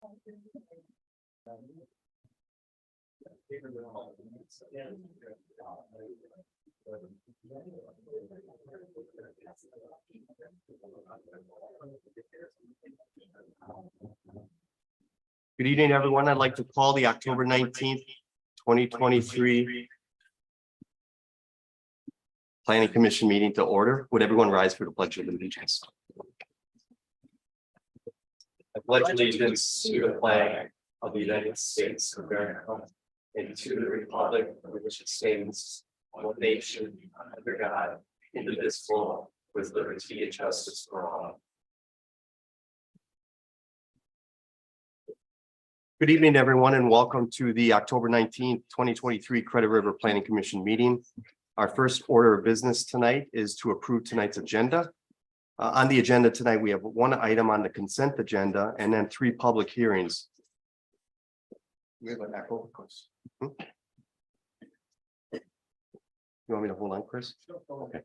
Good evening, everyone. I'd like to call the October 19th, 2023 Planning Commission meeting to order. Would everyone rise for the Pledge of Allegiance? I pledge allegiance to the flag of the United States of America and to the republic for which it stands, one nation, under God, indivisible, with liberty and justice for all. Good evening, everyone, and welcome to the October 19th, 2023 Credit River Planning Commission meeting. Our first order of business tonight is to approve tonight's agenda. On the agenda tonight, we have one item on the consent agenda and then 3 public hearings. We have an echo, of course. You want me to hold on, Chris? Okay.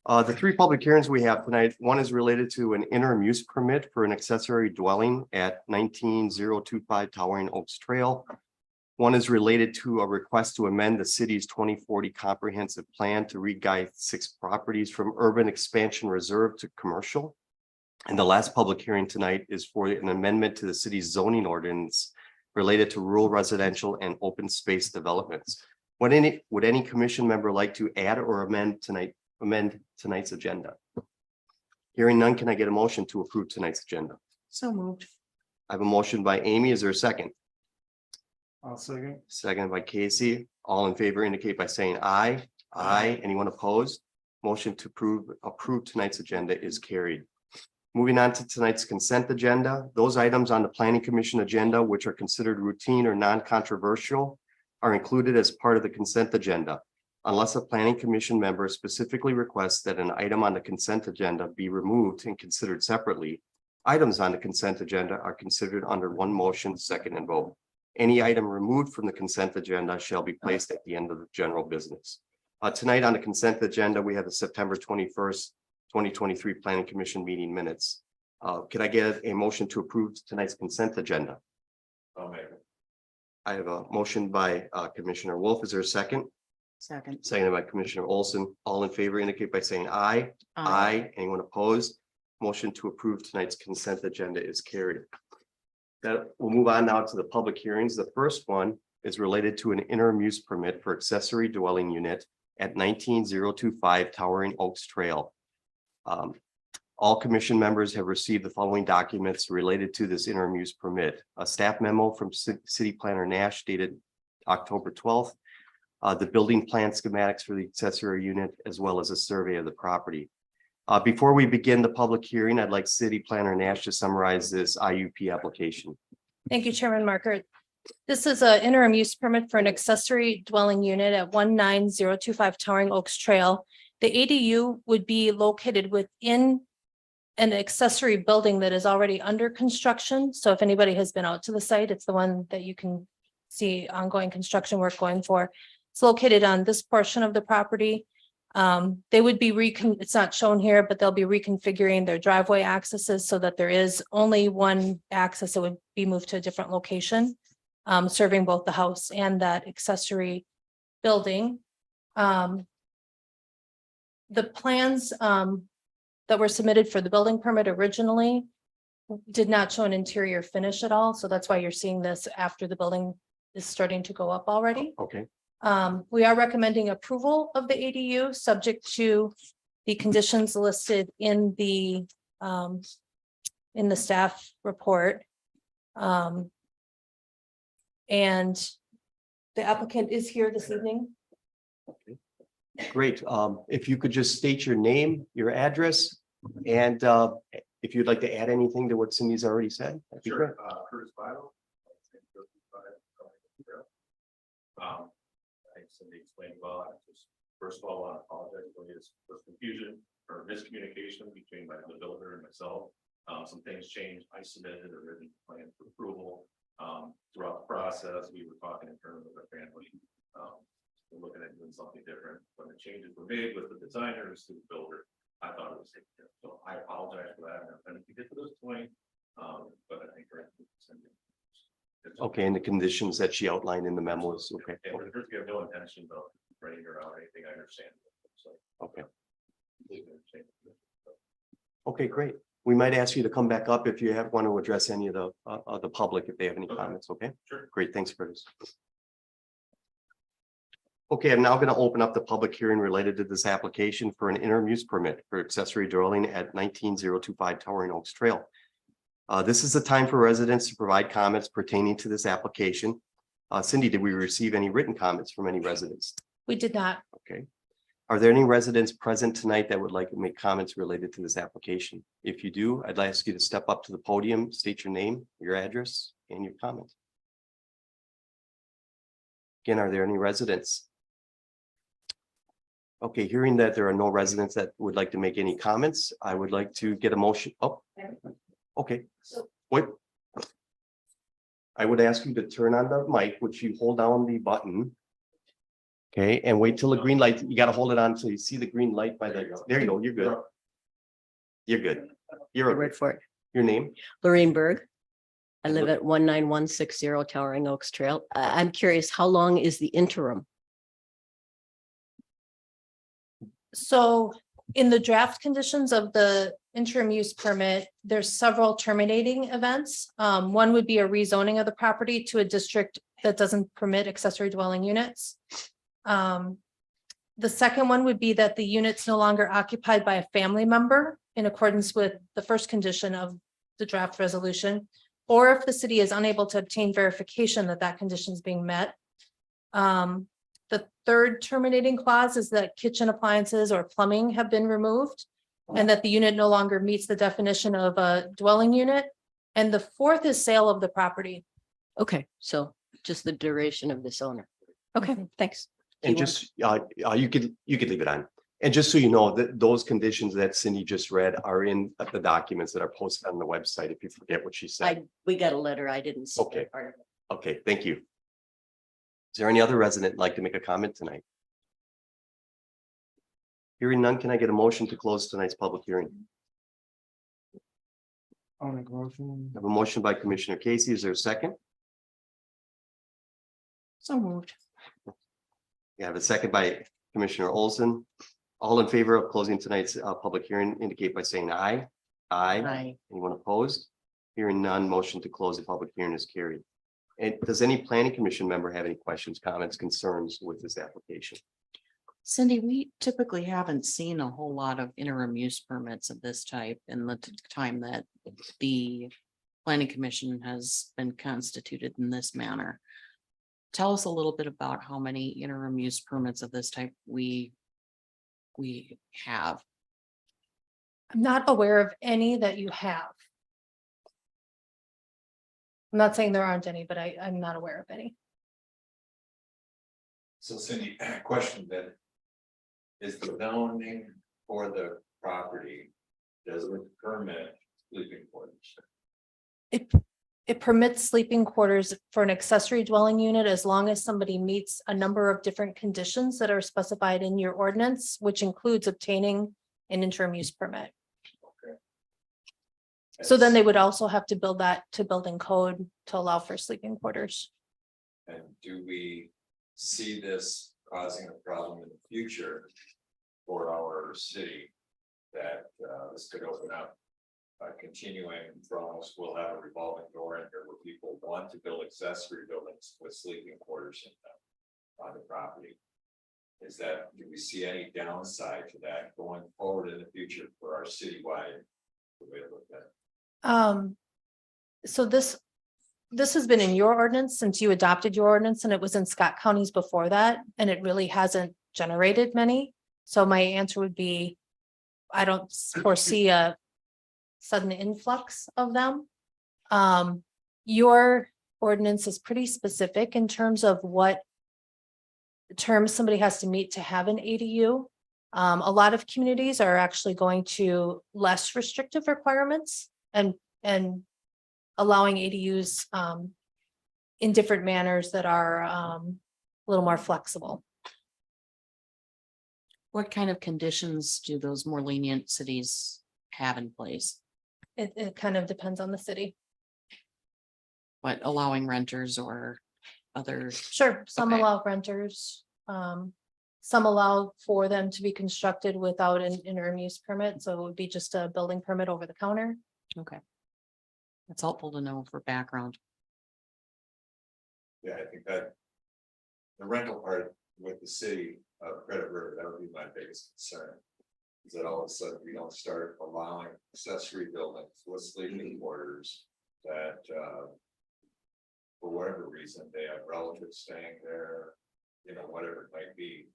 The 3 public hearings we have tonight, one is related to an interim use permit for an accessory dwelling at 19025 Towering Oaks Trail. One is related to a request to amend the city's 2040 comprehensive plan to re-guide 6 properties from urban expansion reserve to commercial. And the last public hearing tonight is for an amendment to the city's zoning ordinance related to rural residential and open space developments. Would any commission member like to add or amend tonight's agenda? Hearing none, can I get a motion to approve tonight's agenda? So moved. I have a motion by Amy. Is there a second? I'll second. Second by Casey. All in favor indicate by saying aye. Aye. Anyone opposed? Motion to approve tonight's agenda is carried. Moving on to tonight's consent agenda. Those items on the Planning Commission agenda which are considered routine or non-controversial are included as part of the consent agenda, unless a Planning Commission member specifically requests that an item on the consent agenda be removed and considered separately. Items on the consent agenda are considered under one motion, second, and vote. Any item removed from the consent agenda shall be placed at the end of the general business. Tonight on the consent agenda, we have the September 21st, 2023 Planning Commission meeting minutes. Could I get a motion to approve tonight's consent agenda? I'll make it. I have a motion by Commissioner Wolf. Is there a second? Second. Seconded by Commissioner Olson. All in favor indicate by saying aye. Aye. Anyone opposed? Motion to approve tonight's consent agenda is carried. We'll move on now to the public hearings. The first one is related to an interim use permit for accessory dwelling unit at 19025 Towering Oaks Trail. All commission members have received the following documents related to this interim use permit: a staff memo from City Planner Nash dated October 12th, the building plan schematics for the accessory unit, as well as a survey of the property. Before we begin the public hearing, I'd like City Planner Nash to summarize this IUP application. Thank you, Chairman Markert. This is an interim use permit for an accessory dwelling unit at 19025 Towering Oaks Trail. The ADU would be located within an accessory building that is already under construction. So if anybody has been out to the site, it's the one that you can see ongoing construction work going for. It's located on this portion of the property. They would be it's not shown here, but they'll be reconfiguring their driveway accesses so that there is only one access that would be moved to a different location, serving both the house and that accessory building. The plans that were submitted for the building permit originally did not show an interior finish at all. So that's why you're seeing this after the building is starting to go up already. Okay. We are recommending approval of the ADU subject to the conditions listed in the staff report. And the applicant is here this evening. Okay. Great. If you could just state your name, your address, and if you'd like to add anything to what Cindy's already said. That'd be great. Curtis Bible. I think Cindy explained well. I just first of all want to apologize for this confusion or miscommunication between the builder and myself. Some things changed. I submitted a written plan for approval. Throughout the process, we were talking in terms of our family. We're looking at doing something different. When the changes were made with the designers to the builder, I thought it was taken care of. So I apologize for that. And if you get to this point, but I think Okay, and the conditions that she outlined in the memo is okay. And we have no intention of writing her out or anything, I understand. So. Okay, completely understand. okay, great. We might ask you to come back up if you want to address any of the public, if they have any Okay. comments, okay? Sure. Great, thanks, Curtis. Okay, I'm now going to open up the public hearing related to this application for an interim use permit for accessory dwelling at 19025 Towering Oaks Trail. This is the time for residents to provide comments pertaining to this application. Cindy, did we receive any written comments from any residents? We did not. Okay. Are there any residents present tonight that would like to make comments related to this application? If you do, I'd like you to step up to the podium, state your name, your address, and your comment. Again, are there any residents? Okay, hearing that there are no residents that would like to make any comments, I would like to get a motion. Oh, okay. Wait. I would ask you to turn on the mic, which you hold down the button. Okay, and wait till the green light, you gotta hold it on so you see the green light by the, there you go, you're good. You're good. You're, Word for it. your name? Lorraine Berg. I live at 19160 Towering Oaks Trail. I'm curious, how long is the interim? So in the draft conditions of the interim use permit, there's several terminating events. One would be a rezoning of the property to a district that doesn't permit accessory dwelling units. The second one would be that the unit's no longer occupied by a family member in accordance with the first condition of the draft resolution, or if the city is unable to obtain verification that that condition is being met. The third terminating clause is that kitchen appliances or plumbing have been removed and that the unit no longer meets the definition of a dwelling unit. And the fourth is sale of the property. Okay, so just the duration of this owner. Okay, thanks. And just, you could leave it on. And just so you know, that those conditions that Cindy just read are in the documents that are posted on the website, if you forget what she said. We got a letter. I didn't see. Okay. that part of it. Okay, thank you. Is there any other resident like to make a comment tonight? Hearing none, can I get a motion to close tonight's public hearing? I'll make a motion. I have a motion by Commissioner Casey. Is there a second? So moved. You have a second by Commissioner Olson. All in favor of closing tonight's public hearing indicate by saying aye. Aye. Aye. Anyone opposed? Hearing none, motion to close the public hearing is carried. And does any planning commission member have any questions, comments, concerns with this application? Cindy, we typically haven't seen a whole lot of interim use permits of this type in the time that the planning commission has been constituted in this manner. Tell us a little bit about how many interim use permits of this type we have. I'm not aware of any that you have. I'm not saying there aren't any, but I'm not aware of any. So Cindy, question then. Is the zoning for the property, does it permit sleeping quarters? It permits sleeping quarters for an accessory dwelling unit as long as somebody meets a number of different conditions that are specified in your ordinance, which includes obtaining an interim use permit. So then they would also have to build that to building code to allow for sleeping quarters. And do we see this causing a problem in the future for our city? That this could open up continuing problems. We'll have a revolving door in here where people want to build accessory buildings with sleeping quarters in them on the property. Is that, do we see any downside to that going forward in the future for our citywide way to look at it? So this has been in your ordinance since you adopted your ordinance, and it was in Scott counties before that, and it really hasn't generated many. So my answer would be, I don't foresee a sudden influx of them. Your ordinance is pretty specific in terms of what terms somebody has to meet to have an ADU. A lot of communities are actually going to less restrictive requirements and allowing ADUs in different manners that are a little more flexible. What kind of conditions do those more lenient cities have in place? It kind of depends on the city. what, allowing renters or other, Sure, some Okay. allow renters. Some allow for them to be constructed without an interim use permit, so it would be just a building permit over the counter. okay. It's helpful to know for background. Yeah, I think that. The rental part with the city of Credit River, that would be my biggest concern. Is that all of a sudden we don't start allowing accessory buildings with sleeping quarters that, for whatever reason, they have relatives staying there, you know, whatever it might be.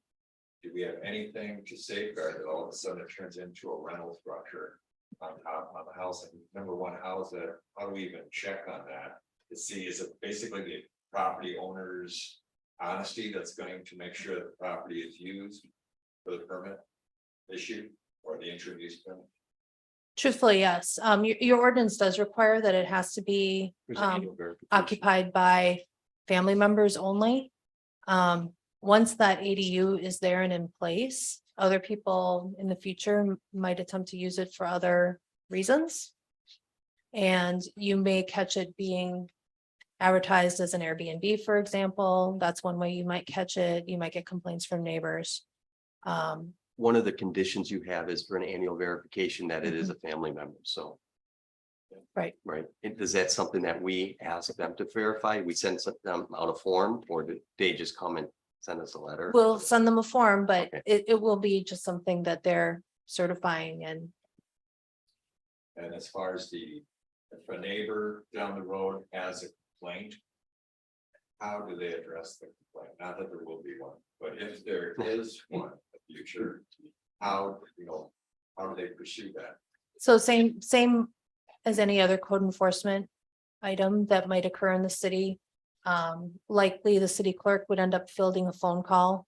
Do we have anything to safeguard that all of a sudden it turns into a rental structure on top on the house? And number one, how is that, how do we even check on that? To see, is it basically the property owner's honesty that's going to make sure that the property is used for the permit issue or the interim use permit? Truthfully, yes. Your ordinance does require that it has to be There's annual verification. occupied by family members only. Once that ADU is there and in place, other people in the future might attempt to use it for other reasons. And you may catch it being advertised as an Airbnb, for example. That's one way you might catch it. You might get complaints from neighbors. One of the conditions you have is for an annual verification that it is a family member, so. Right. Right, is that something that we ask them to verify? We send them out a form, or do they just come and send us a letter? We'll send them a form, but Okay. it will be just something that they're certifying and And as far as if a neighbor down the road has a complaint. How do they address the complaint? Not that there will be one, but if there is one in the future, how, you know, how do they pursue that? so same as any other code enforcement item that might occur in the city. Likely the city clerk would end up fielding a phone call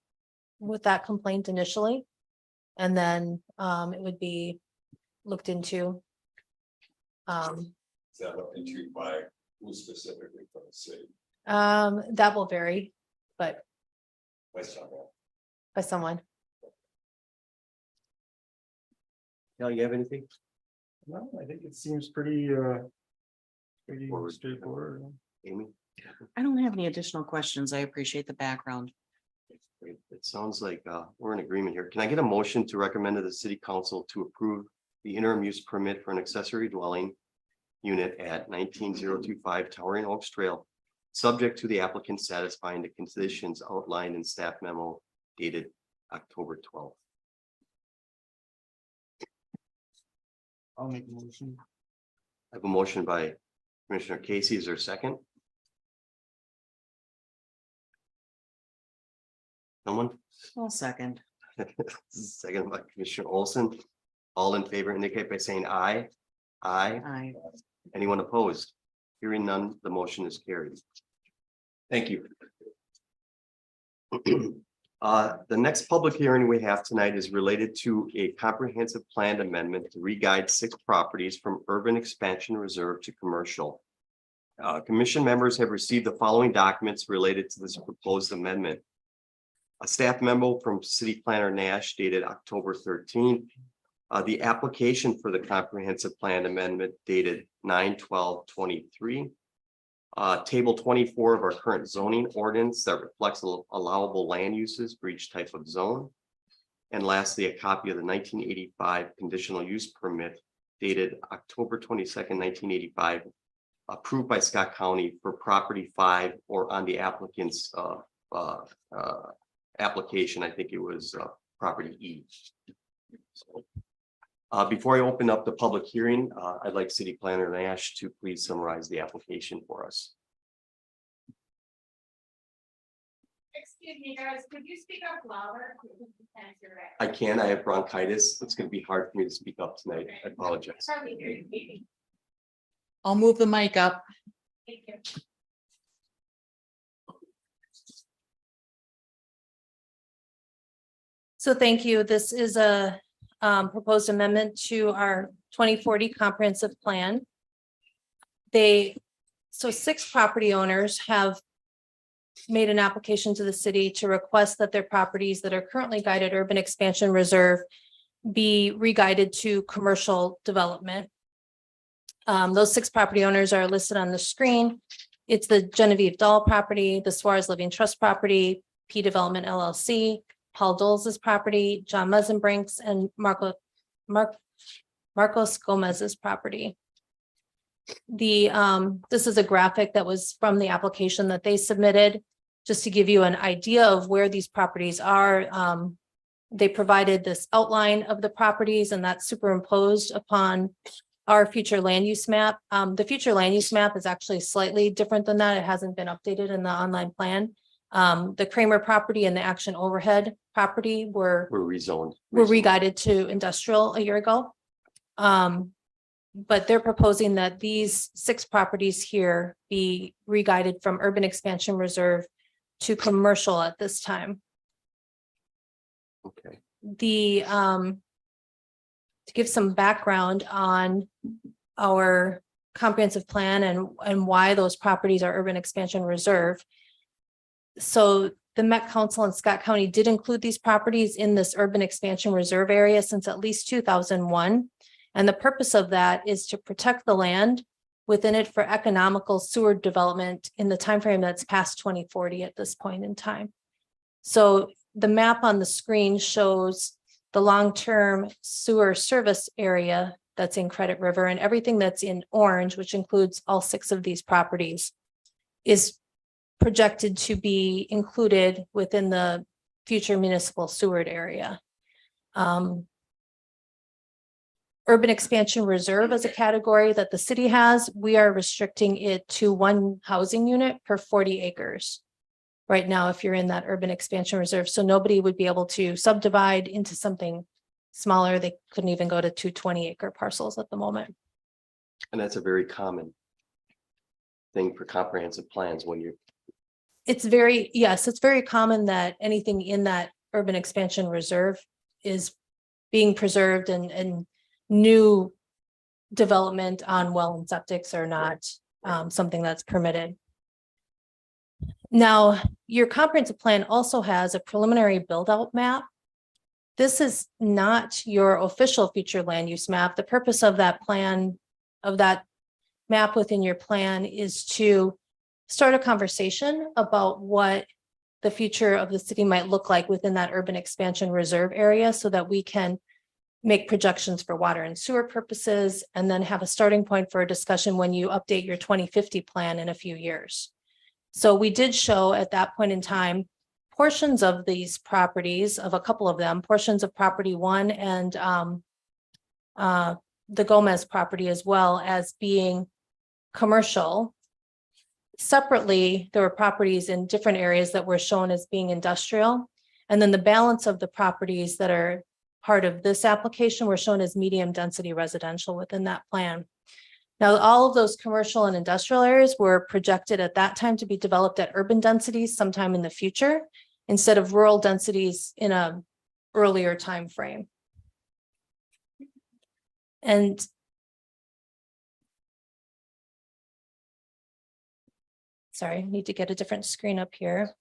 with that complaint initially. And then it would be looked into. Is that looked into by who specifically from the city? That will vary, but By someone? by someone. Now, you have anything? No, I think it seems pretty Forward. straightforward. Amy? I don't have any additional questions. I appreciate the background. Great. It sounds like we're in agreement here. Can I get a motion to recommend to the city council to approve the interim use permit for an accessory dwelling unit at 19025 Towering Oaks Trail, subject to the applicant satisfying the conditions outlined in staff memo dated October 12th? I'll make a motion. I have a motion by Commissioner Casey. Is there a second? Someone? Well, second. Second by Commissioner Olson. All in favor indicate by saying aye. Aye. I, Anyone opposed? Hearing none, the motion is carried. Thank you. The next public hearing we have tonight is related to a comprehensive plan amendment to re-guide 6 properties from urban expansion reserve to commercial. Commission members have received the following documents related to this proposed amendment. A staff memo from City Planner Nash dated October 13th. The application for the comprehensive plan amendment dated 9/12/23. Table 24 of our current zoning ordinance that reflects allowable land uses for each type of zone. And lastly, a copy of the 1985 conditional use permit dated October 22nd, 1985, approved by Scott County for property 5 or on the applicant's application. I think it was property E. Before I open up the public hearing, I'd like City Planner Nash to please summarize the application for us. Excuse me, guys, could you speak up louder? I can, I have bronchitis. It's going to be hard for me to speak up tonight. I apologize. Hardly hear you. Maybe. I'll move the mic up. Thank you. So thank you. This is a proposed amendment to our 2040 comprehensive plan. So 6 property owners have made an application to the city to request that their properties that are currently guided urban expansion reserve be re-guided to commercial development. Those 6 property owners are listed on the screen. It's the Genevieve Dahl property, the Suarez Living Trust property, P Development LLC, Paul Dolz's property, John Mesenbrink's, and Marcos Gomez's property. This is a graphic that was from the application that they submitted, just to give you an idea of where these properties are. They provided this outline of the properties, and that's superimposed upon our future land use map. The future land use map is actually slightly different than that. It hasn't been updated in the online plan. The Kramer property and the Action Overhead property were Rezoned. re-guided to industrial a year ago. But they're proposing that these 6 properties here be re-guided from urban expansion reserve to commercial at this time. Okay. To give some background on our comprehensive plan and why those properties are urban expansion reserve. So the Met Council in Scott County did include these properties in this urban expansion reserve area since at least 2001. And the purpose of that is to protect the land within it for economical sewer development in the timeframe that's past 2040 at this point in time. So the map on the screen shows the long-term sewer service area that's in Credit River, and everything that's in orange, which includes all 6 of these properties, is projected to be included within the future municipal sewered area. Urban expansion reserve as a category that the city has, we are restricting it to 1 housing unit per 40 acres. Right now, if you're in that urban expansion reserve, so nobody would be able to subdivide into something smaller. They couldn't even go to 2 20-acre parcels at the moment. And that's a very common thing for comprehensive plans when you, It's very common that anything in that urban expansion reserve is being preserved, and new development on well and septics are not something that's permitted. Now, your comprehensive plan also has a preliminary build out map. This is not your official future land use map. The purpose of that plan, of that map within your plan, is to start a conversation about what the future of the city might look like within that urban expansion reserve area, so that we can make projections for water and sewer purposes, and then have a starting point for a discussion when you update your 2050 plan in a few years. So we did show at that point in time portions of these properties, of a couple of them, portions of property 1 and the Gomez property, as well as being commercial. Separately, there were properties in different areas that were shown as being industrial. And then the balance of the properties that are part of this application were shown as medium density residential within that plan. Now, all of those commercial and industrial areas were projected at that time to be developed at urban densities sometime in the future, instead of rural densities in a earlier time frame. And sorry, I need to get a different screen up here.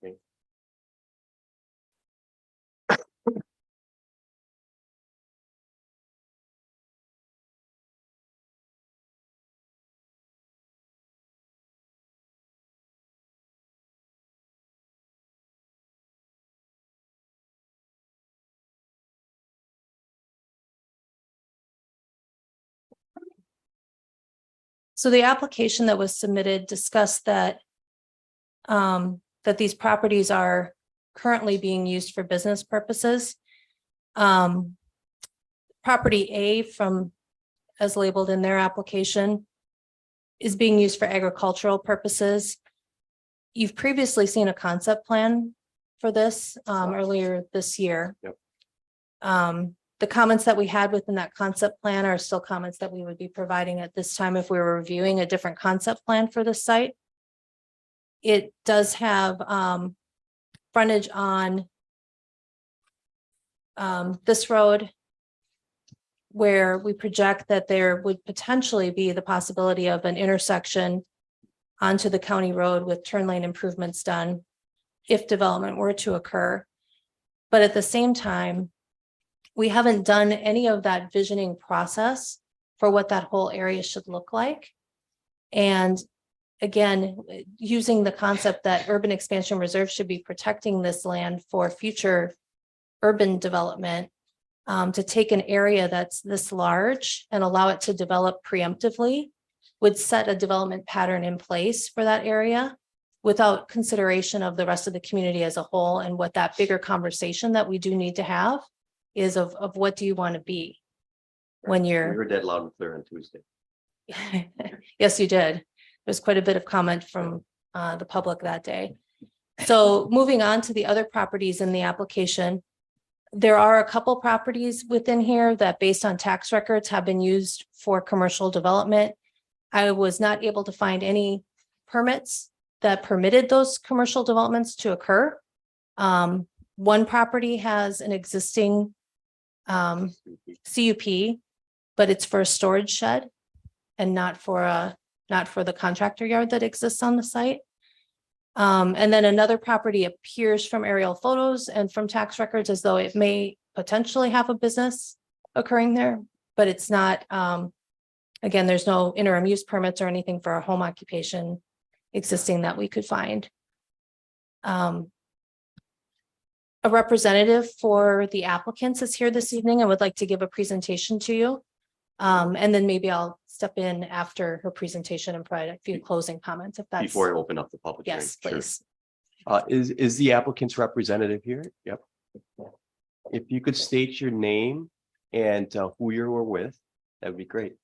So the application that was submitted discussed that that these properties are currently being used for business purposes. Property A, from as labeled in their application, is being used for agricultural purposes. You've previously seen a concept plan for this earlier this year. Yep. The comments that we had within that concept plan are still comments that we would be providing at this time if we were reviewing a different concept plan for this site. It does have frontage on this road, where we project that there would potentially be the possibility of an intersection onto the county road with turn lane improvements done if development were to occur. But at the same time, we haven't done any of that visioning process for what that whole area should look like. And again, using the concept that urban expansion reserve should be protecting this land for future urban development, to take an area that's this large and allow it to develop preemptively would set a development pattern in place for that area without consideration of the rest of the community as a whole, and what that bigger conversation that we do need to have is of what do you want to be when We you're. heard that loud and clear on Tuesday. Yes, you did. There's quite a bit of comment from the public that day. So moving on to the other properties in the application. There are a couple properties within here that, based on tax records, have been used for commercial development. I was not able to find any permits that permitted those commercial developments to occur. One property has an existing CUP, but it's for a storage shed and not for the contractor yard that exists on the site. And then another property appears from aerial photos and from tax records as though it may potentially have a business occurring there, but it's not. Again, there's no interim use permits or anything for a home occupation existing that we could find. A representative for the applicants is here this evening and would like to give a presentation to you. And then maybe I'll step in after her presentation and provide a few closing comments if that's. Before I open up the public hearing. Yes, Sure. please. Is the applicant's representative here? Yep. If you could state your name and who you were with, that would be great.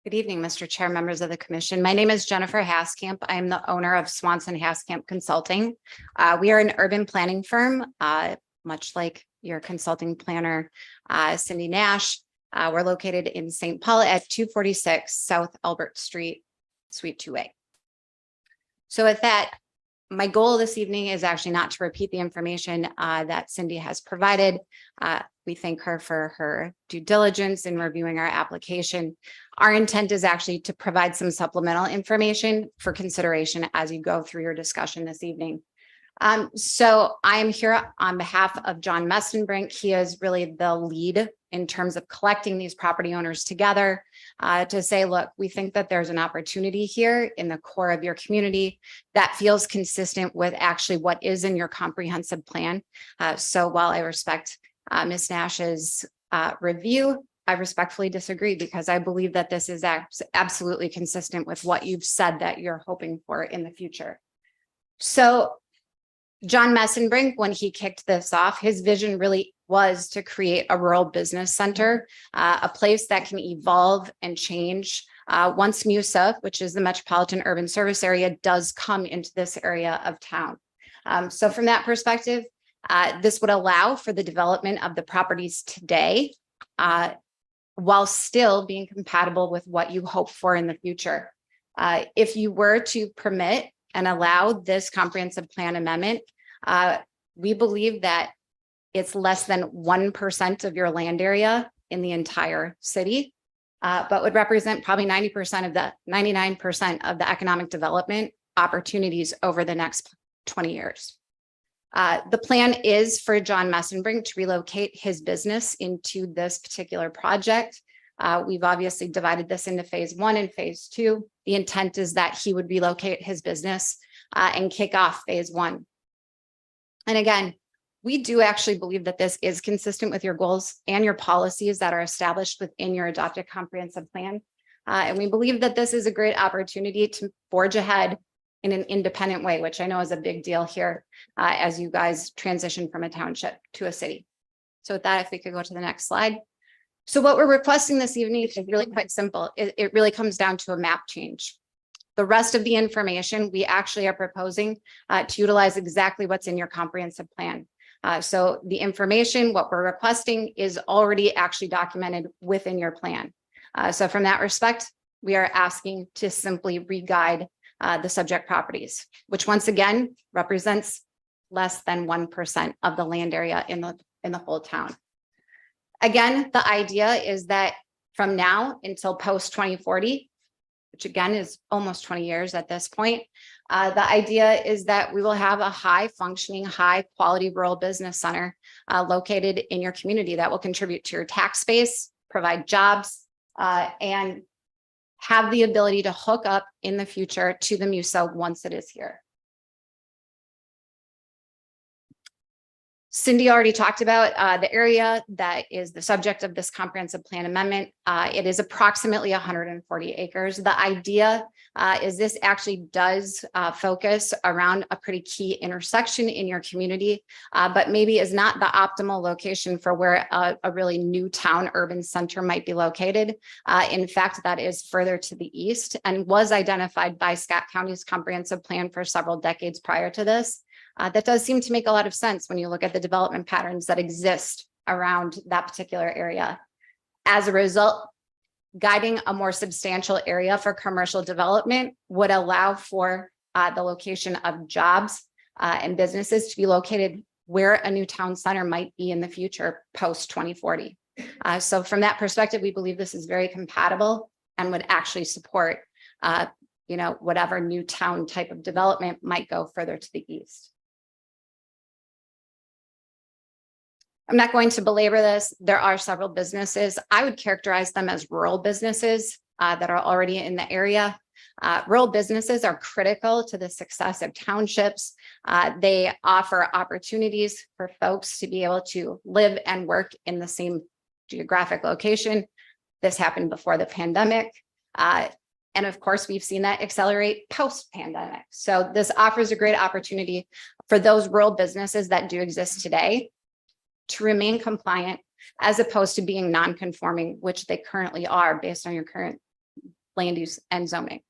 Good evening, Mr. Chair, members of the commission. My name is Jennifer Haskamp. I am the owner of Swanson Haskamp Consulting. We are an urban planning firm, much like your consulting planner, Cindy Nash. We're located in St. Paul at 246 South Albert Street, Suite 2A. So with that, my goal this evening is actually not to repeat the information that Cindy has provided. We thank her for her due diligence in reviewing our application. Our intent is actually to provide some supplemental information for consideration as you go through your discussion this evening. So I am here on behalf of John Messenbrink. He is really the lead in terms of collecting these property owners together to say, look, we think that there's an opportunity here in the core of your community that feels consistent with actually what is in your comprehensive plan. So while I respect Ms. Nash's review, I respectfully disagree because I believe that this is absolutely consistent with what you've said that you're hoping for in the future. So John Messenbrink, when he kicked this off, his vision really was to create a rural business center, a place that can evolve and change once MUSA, which is the Metropolitan Urban Service Area, does come into this area of town. So from that perspective, this would allow for the development of the properties today, while still being compatible with what you hope for in the future. If you were to permit and allow this comprehensive plan amendment, we believe that it's less than 1% of your land area in the entire city, but would represent probably 99% of the economic development opportunities over the next 20 years. The plan is for John Messenbrink to relocate his business into this particular project. We've obviously divided this into phase 1 and phase 2. The intent is that he would relocate his business and kick off phase 1. And again, we do actually believe that this is consistent with your goals and your policies that are established within your adopted comprehensive plan. And we believe that this is a great opportunity to forge ahead in an independent way, which I know is a big deal here as you guys transition from a township to a city. So with that, if we could go to the next slide. So what we're requesting this evening is really quite simple. It really comes down to a map change. The rest of the information we actually are proposing to utilize exactly what's in your comprehensive plan. So the information, what we're requesting is already actually documented within your plan. So from that respect, we are asking to simply re-guide the subject properties, which once again represents less than 1% of the land area in the whole town. Again, the idea is that from now until post 2040, which again is almost 20 years at this point, the idea is that we will have a high functioning, high quality rural business center located in your community that will contribute to your tax base, provide jobs, and have the ability to hook up in the future to the MUSA once it is here. Cindy already talked about the area that is the subject of this comprehensive plan amendment. It is approximately 140 acres. The idea is this actually does focus around a pretty key intersection in your community, but maybe is not the optimal location for where a really new town urban center might be located. In fact, that is further to the east and was identified by Scott County's comprehensive plan for several decades prior to this. That does seem to make a lot of sense when you look at the development patterns that exist around that particular area. As a result, guiding a more substantial area for commercial development would allow for the location of jobs and businesses to be located where a new town center might be in the future post 2040. So from that perspective, we believe this is very compatible and would actually support whatever new town type of development might go further to the east. I'm not going to belabor this. There are several businesses. I would characterize them as rural businesses that are already in the area. Rural businesses are critical to the success of townships. They offer opportunities for folks to be able to live and work in the same geographic location. This happened before the pandemic. And of course, we've seen that accelerate post-pandemic. So this offers a great opportunity for those rural businesses that do exist today to remain compliant as opposed to being non-conforming, which they currently are based on your current land use and zoning.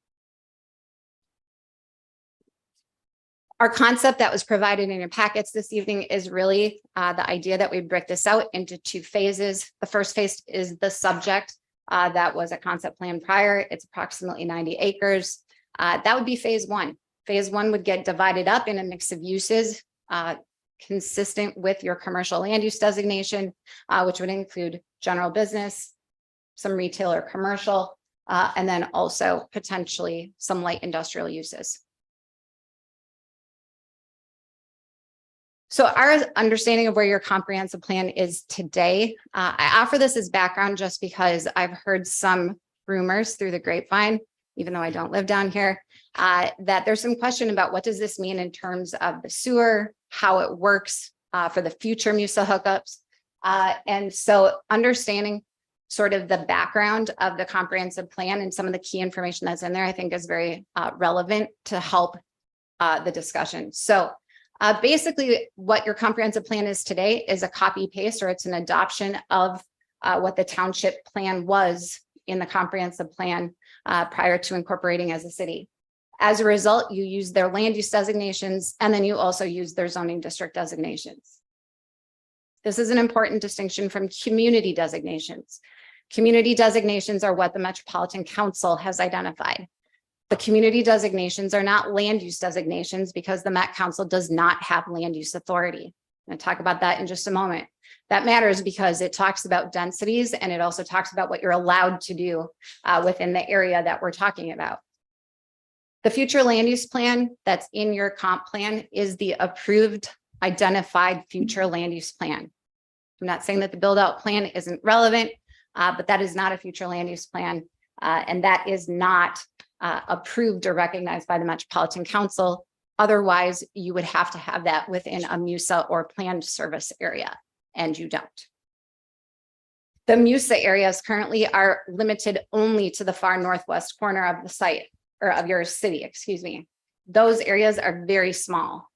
Our concept that was provided in your packets this evening is really the idea that we break this out into two phases. The first phase is the subject that was a concept plan prior. It's approximately 90 acres. That would be phase one. Phase one would get divided up in a mix of uses consistent with your commercial land use designation, which would include general business, some retail or commercial, and then also potentially some light industrial uses. So our understanding of where your comprehensive plan is today, I offer this as background just because I've heard some rumors through the grapevine, even though I don't live down here, that there's some question about what does this mean in terms of the sewer, how it works for the future MUSA hookups. And so understanding sort of the background of the comprehensive plan and some of the key information that's in there, I think is very relevant to help the discussion. So basically what your comprehensive plan is today is a copy paste, or it's an adoption of what the township plan was in the comprehensive plan prior to incorporating as a city. As a result, you use their land use designations, and then you also use their zoning district designations. This is an important distinction from community designations. Community designations are what the Metropolitan Council has identified. The community designations are not land use designations because the Met Council does not have land use authority. I'm going to talk about that in just a moment. That matters because it talks about densities, and it also talks about what you're allowed to do within the area that we're talking about. The future land use plan that's in your comp plan is the approved identified future land use plan. I'm not saying that the build out plan isn't relevant, but that is not a future land use plan. And that is not approved or recognized by the Metropolitan Council. Otherwise, you would have to have that within a MUSA or planned service area, and you don't. The MUSA areas currently are limited only to the far northwest corner of the site, or of your city, excuse me. Those areas are very small.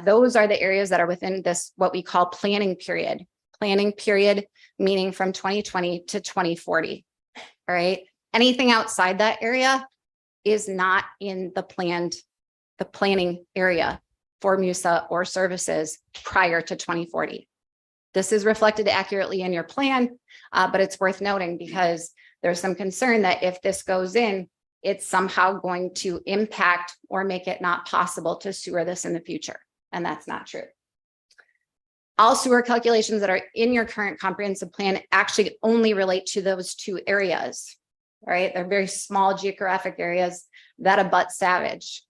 Those are the areas that are within this, what we call planning period. Planning period, meaning from 2020 to 2040, all right? Anything outside that area is not in the planning area for MUSA or services prior to 2040. This is reflected accurately in your plan, but it's worth noting because there's some concern that if this goes in, it's somehow going to impact or make it not possible to sewer this in the future. And that's not true. All sewer calculations that are in your current comprehensive plan actually only relate to those two areas, right? They're very small geographic areas that abut Savage.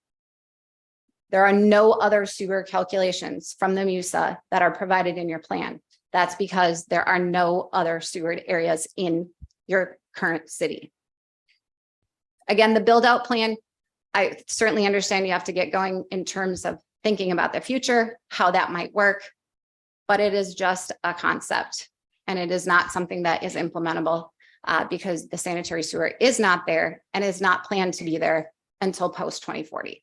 There are no other sewer calculations from the MUSA that are provided in your plan. That's because there are no other sewered areas in your current city. Again, the build out plan, I certainly understand you have to get going in terms of thinking about the future, how that might work. But it is just a concept and it is not something that is implementable because the sanitary sewer is not there and is not planned to be there until post 2040.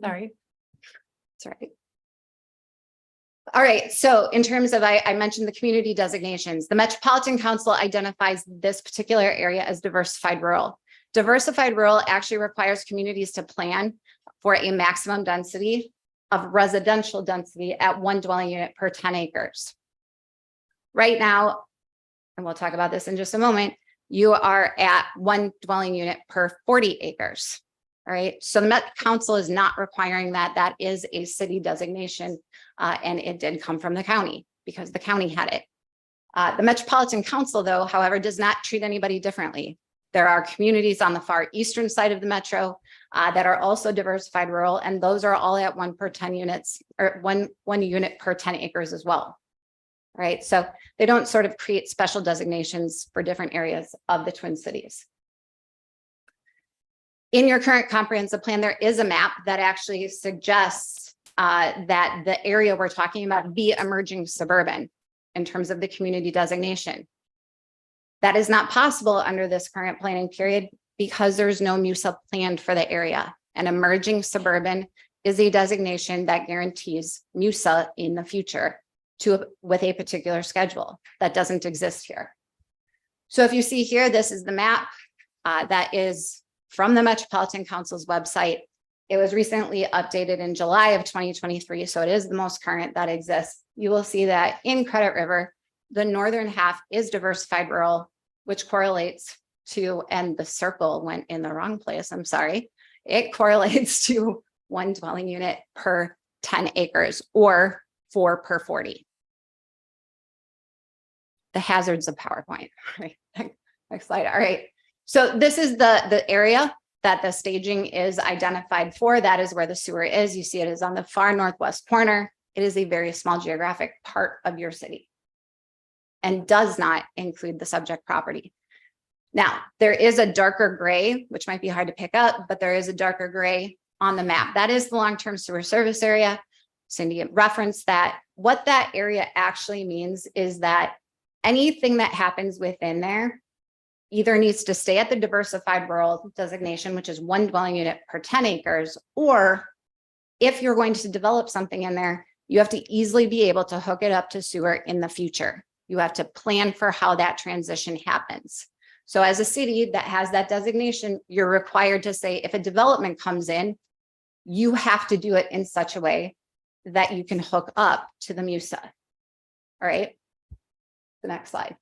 Sorry. That's right. All right, so in terms of, I mentioned the community designations, the Metropolitan Council identifies this particular area as diversified rural. Diversified rural actually requires communities to plan for a maximum density of residential density at 1 dwelling unit per 10 acres. Right now, and we'll talk about this in just a moment, you are at 1 dwelling unit per 40 acres. All right, so the Met Council is not requiring that. That is a city designation, and it did come from the county because the county had it. The Metropolitan Council, though, however, does not treat anybody differently. There are communities on the far eastern side of the metro that are also diversified rural, and those are all at 1 per 10 units or one unit per 10 acres as well. All right, so they don't sort of create special designations for different areas of the Twin Cities. In your current comprehensive plan, there is a map that actually suggests that the area we're talking about be emerging suburban in terms of the community designation. That is not possible under this current planning period because there's no MUSA planned for the area. And emerging suburban is a designation that guarantees MUSA in the future with a particular schedule that doesn't exist here. So if you see here, this is the map that is from the Metropolitan Council's website. It was recently updated in July of 2023, so it is the most current that exists. You will see that in Credit River, the northern half is diversified rural, which correlates to, and the circle went in the wrong place, I'm sorry. It correlates to 1 dwelling unit per 10 acres or 4 per 40. The hazards of PowerPoint, right? Next slide, all right. So this is the area that the staging is identified for. That is where the sewer is. You see it is on the far northwest corner. It is a very small geographic part of your city and does not include the subject property. Now, there is a darker gray, which might be hard to pick up, but there is a darker gray on the map. That is the long-term sewer service area. Cindy referenced that. What that area actually means is that anything that happens within there either needs to stay at the diversified rural designation, which is 1 dwelling unit per 10 acres, or if you're going to develop something in there, you have to easily be able to hook it up to sewer in the future. You have to plan for how that transition happens. So as a city that has that designation, you're required to say, if a development comes in, you have to do it in such a way that you can hook up to the MUSA. All right, the next slide.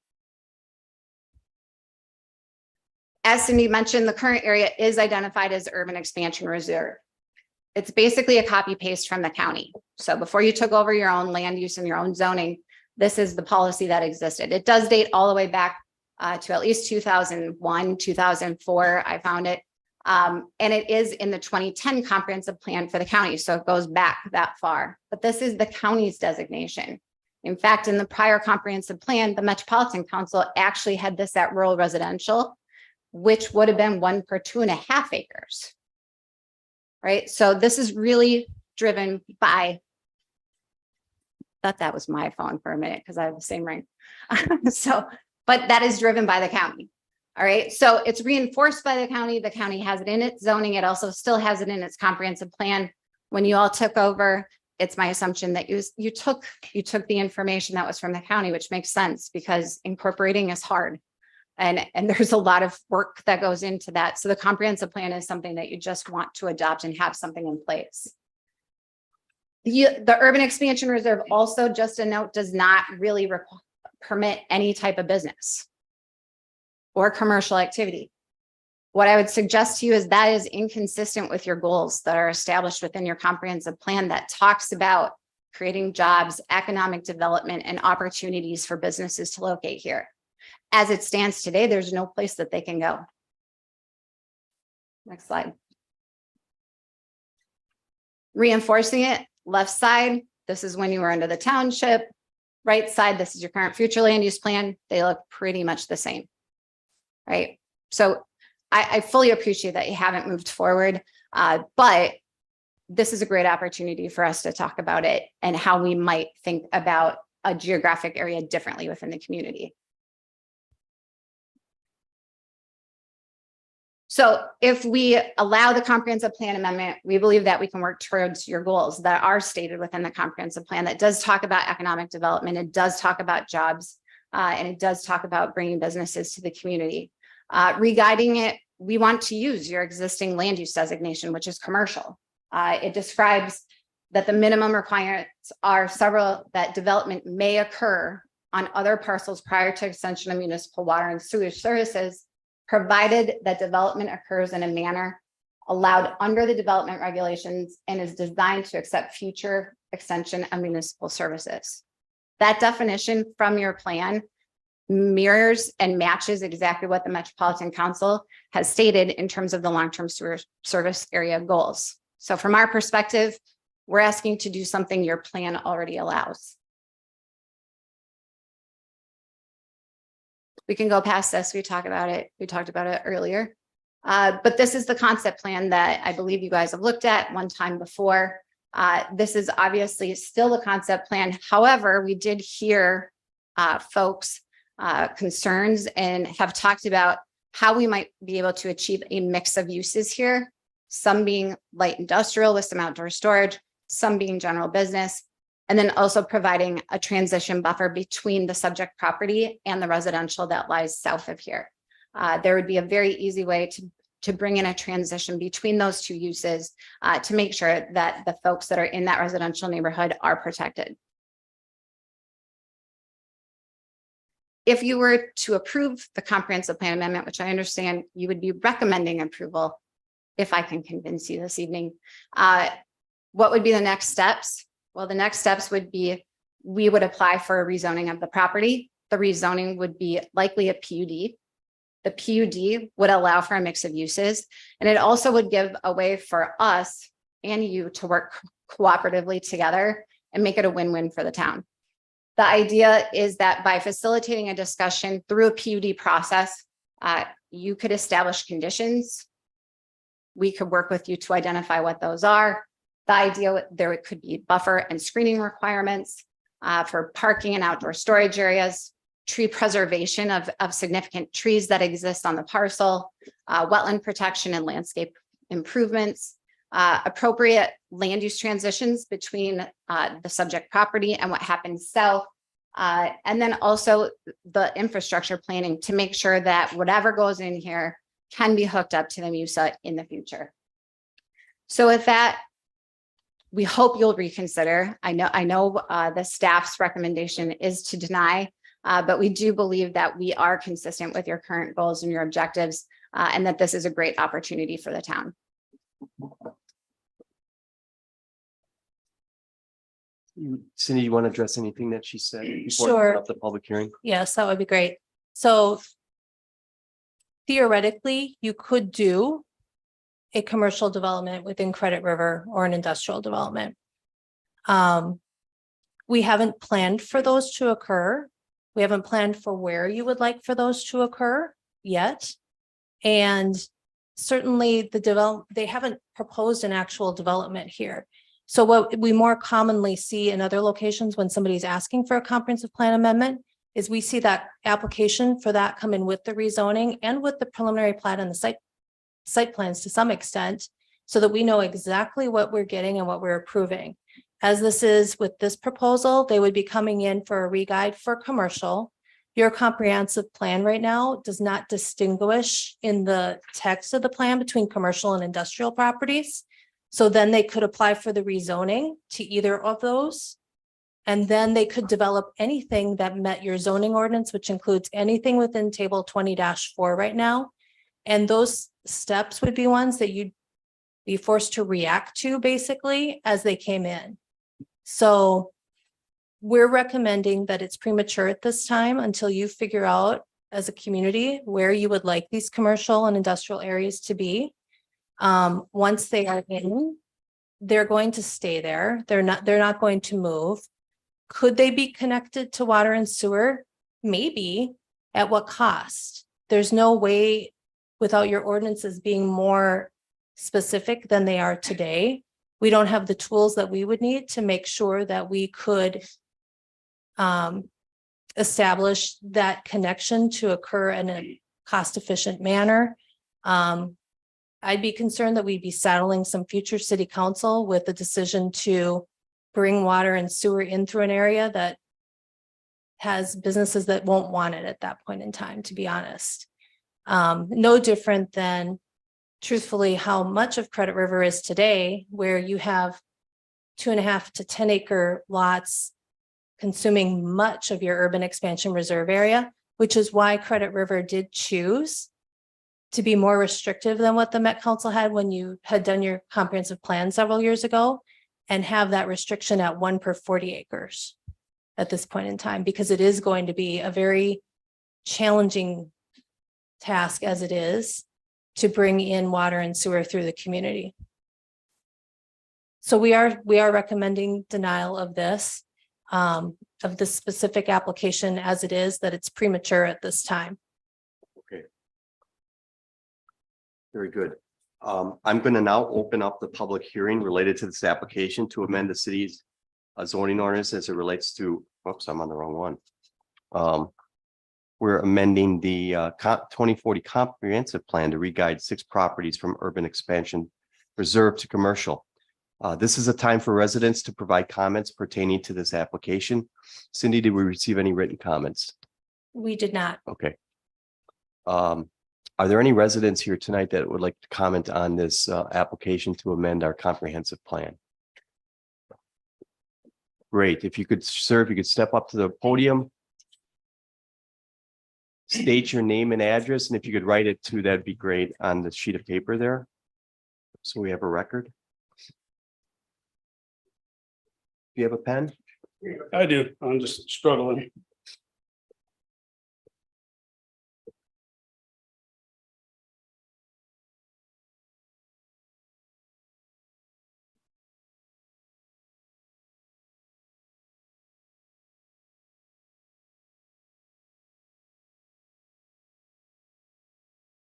As Cindy mentioned, the current area is identified as urban expansion reserve. It's basically a copy paste from the county. So before you took over your own land use and your own zoning, this is the policy that existed. It does date all the way back to at least 2001, 2004, I found it. And it is in the 2010 comprehensive plan for the county. So it goes back that far, but this is the county's designation. In fact, in the prior comprehensive plan, the Metropolitan Council actually had this at rural residential, which would have been 1 per 2.5 acres. Right. So this is really driven by, thought that was my phone for a minute because I have the same ring. But that is driven by the county. All right. So it's reinforced by the county. The county has it in its zoning. It also still has it in its comprehensive plan. When you all took over, it's my assumption that you took the information that was from the county, which makes sense because incorporating is hard. And there's a lot of work that goes into that. So the comprehensive plan is something that you just want to adopt and have something in place. The urban expansion reserve also, just a note, does not really permit any type of business or commercial activity. What I would suggest to you is that is inconsistent with your goals that are established within your comprehensive plan that talks about creating jobs, economic development, and opportunities for businesses to locate here. As it stands today, there's no place that they can go. Next slide. Reinforcing it, left side, this is when you were under the township. right side, this is your current future land use plan. They look pretty much the same. Right? So I fully appreciate that you haven't moved forward, but this is a great opportunity for us to talk about it and how we might think about a geographic area differently within the community. So if we allow the comprehensive plan amendment, we believe that we can work towards your goals that are stated within the comprehensive plan that does talk about economic development. It does talk about jobs, and it does talk about bringing businesses to the community. Re-guiding it, we want to use your existing land use designation, which is commercial. It describes that the minimum requirements are several that development may occur on other parcels prior to extension of municipal water and sewage services, provided that development occurs in a manner allowed under the development regulations and is designed to accept future extension of municipal services. That definition from your plan mirrors and matches exactly what the Metropolitan Council has stated in terms of the long-term sewer service area goals. So from our perspective, we're asking to do something your plan already allows. We can go past this. We talked about it earlier. But this is the concept plan that I believe you guys have looked at one time before. This is obviously still a concept plan. However, we did hear folks' concerns and have talked about how we might be able to achieve a mix of uses here. Some being light industrial with some outdoor storage, some being general business, and then also providing a transition buffer between the subject property and the residential that lies south of here. There would be a very easy way to bring in a transition between those two uses to make sure that the folks that are in that residential neighborhood are protected. If you were to approve the comprehensive plan amendment, which I understand you would be recommending approval, if I can convince you this evening, what would be the next steps? Well, the next steps would be, we would apply for a rezoning of the property. The rezoning would be likely a PUD. The PUD would allow for a mix of uses, and it also would give a way for us and you to work cooperatively together and make it a win-win for the town. The idea is that by facilitating a discussion through a PUD process, you could establish conditions. We could work with you to identify what those are. The idea there could be buffer and screening requirements for parking and outdoor storage areas, tree preservation of significant trees that exist on the parcel, wetland protection and landscape improvements, appropriate land use transitions between the subject property and what happens south, and then also the infrastructure planning to make sure that whatever goes in here can be hooked up to the MUSA in the future. So with that, we hope you'll reconsider. I know the staff's recommendation is to deny, but we do believe that we are consistent with your current goals and your objectives, and that this is a great opportunity for the town. Cindy, you want to address anything that she said before we Sure. open up the public hearing? Yes, that would be great. So theoretically, you could do a commercial development within Credit River or an industrial development. We haven't planned for those to occur. We haven't planned for where you would like for those to occur yet. And certainly they haven't proposed an actual development here. So what we more commonly see in other locations when somebody's asking for a comprehensive plan amendment is we see that application for that come in with the rezoning and with the preliminary plat and the site plans to some extent, so that we know exactly what we're getting and what we're approving. As this is with this proposal, they would be coming in for a re-guide for commercial. Your comprehensive plan right now does not distinguish in the text of the plan between commercial and industrial properties. So then they could apply for the rezoning to either of those. And then they could develop anything that met your zoning ordinance, which includes anything within table 20-4 right now. And those steps would be ones that you'd be forced to react to basically as they came in. So we're recommending that it's premature at this time until you figure out as a community where you would like these commercial and industrial areas to be. Once they are in, they're going to stay there. They're not going to move. Could they be connected to water and sewer? Maybe. At what cost? There's no way without your ordinances being more specific than they are today. We don't have the tools that we would need to make sure that we could establish that connection to occur in a cost-efficient manner. I'd be concerned that we'd be saddling some future city council with the decision to bring water and sewer in through an area that has businesses that won't want it at that point in time, to be honest. No different than truthfully how much of Credit River is today, where you have 2.5 to 10 acre lots consuming much of your urban expansion reserve area, which is why Credit River did choose to be more restrictive than what the Met Council had when you had done your comprehensive plan several years ago, and have that restriction at 1 per 40 acres at this point in time, because it is going to be a very challenging task as it is to bring in water and sewer through the community. So we are recommending denial of this specific application as it is, that it's premature at this time. Okay. Very good. I'm going to now open up the public hearing related to this application to amend the city's zoning ordinance as it relates to, whoops, I'm on the wrong one. We're amending the 2040 comprehensive plan to re-guide 6 properties from urban expansion reserve to commercial. This is a time for residents to provide comments pertaining to this application. Cindy, did we receive any written comments? We did not. Okay. Are there any residents here tonight that would like to comment on this application to amend our comprehensive plan? Great. If you could, sir, if you could step up to the podium. State your name and address, and if you could write it too, that'd be great on the sheet of paper there. So we have a record. Do you have a pen? I do. I'm just struggling.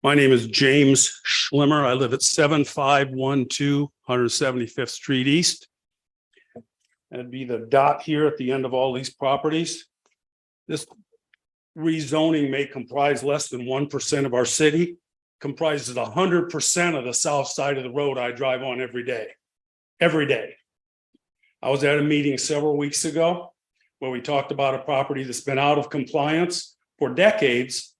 My name is James Schlimmer. I live at 7512 175th Street East. That'd be the dot here at the end of all these properties. This rezoning may comprise less than 1% of our city, comprises 100% of the south side of the road I drive on every day. Every day. I was at a meeting several weeks ago where we talked about a property that's been out of compliance for decades.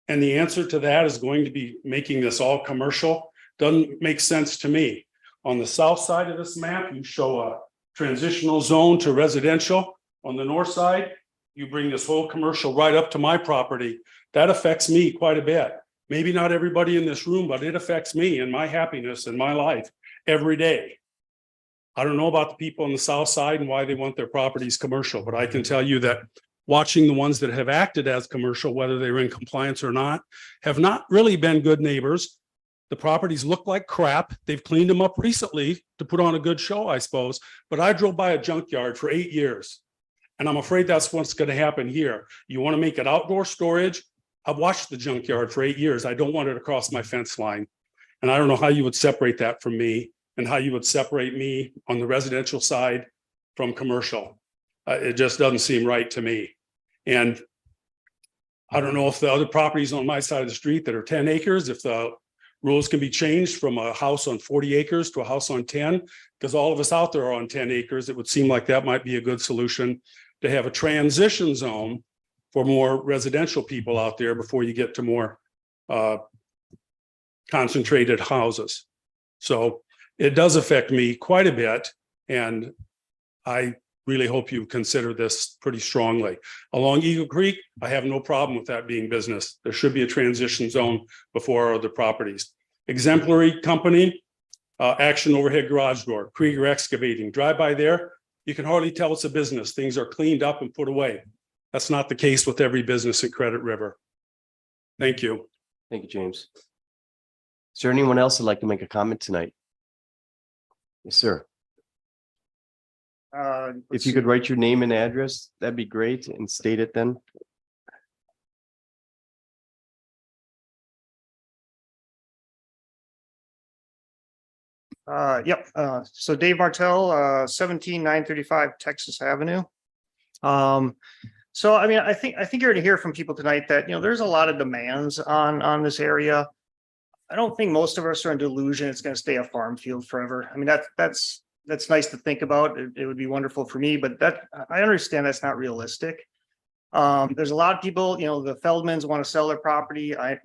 And the answer to that is going to be making this all commercial. Doesn't make sense to me. On the south side of this map, you show a transitional zone to residential. On the north side, you bring this whole commercial right up to my property. That affects me quite a bit. Maybe not everybody in this room, but it affects me and my happiness and my life every day. I don't know about the people on the south side and why they want their properties commercial, but I can tell you that watching the ones that have acted as commercial, whether they were in compliance or not, have not really been good neighbors. The properties look like crap. They've cleaned them up recently to put on a good show, I suppose. But I drove by a junkyard for 8 years. And I'm afraid that's what's going to happen here. You want to make it outdoor storage? I've watched the junkyard for 8 years. I don't want it across my fence line. And I don't know how you would separate that from me and how you would separate me on the residential side from commercial. It just doesn't seem right to me. And I don't know if the other properties on my side of the street that are 10 acres, if the rules can be changed from a house on 40 acres to a house on 10, because all of us out there are on 10 acres. It would seem like that might be a good solution to have a transition zone for more residential people out there before you get to more concentrated houses. So it does affect me quite a bit. And I really hope you consider this pretty strongly. Along Eagle Creek, I have no problem with that being business. There should be a transition zone before our other properties. Exemplary company, Action Overhead Garage Door, Krieger Excavating. Drive by there, you can hardly tell it's a business. Things are cleaned up and put away. That's not the case with every business at Credit River. Thank you. Thank you, James. Is there anyone else that'd like to make a comment tonight? Yes, sir. If you could write your name and address, that'd be great, and state it then. Yep, so Dave Martell, 17935 Texas Avenue. So I mean, I think you're gonna hear from people tonight that, there's a lot of demands on this area. I don't think most of us are in delusion it's gonna stay a farm field forever. I mean, that's nice to think about. It would be wonderful for me, but I understand that's not realistic. There's a lot of people, the Feldmans want to sell their property. I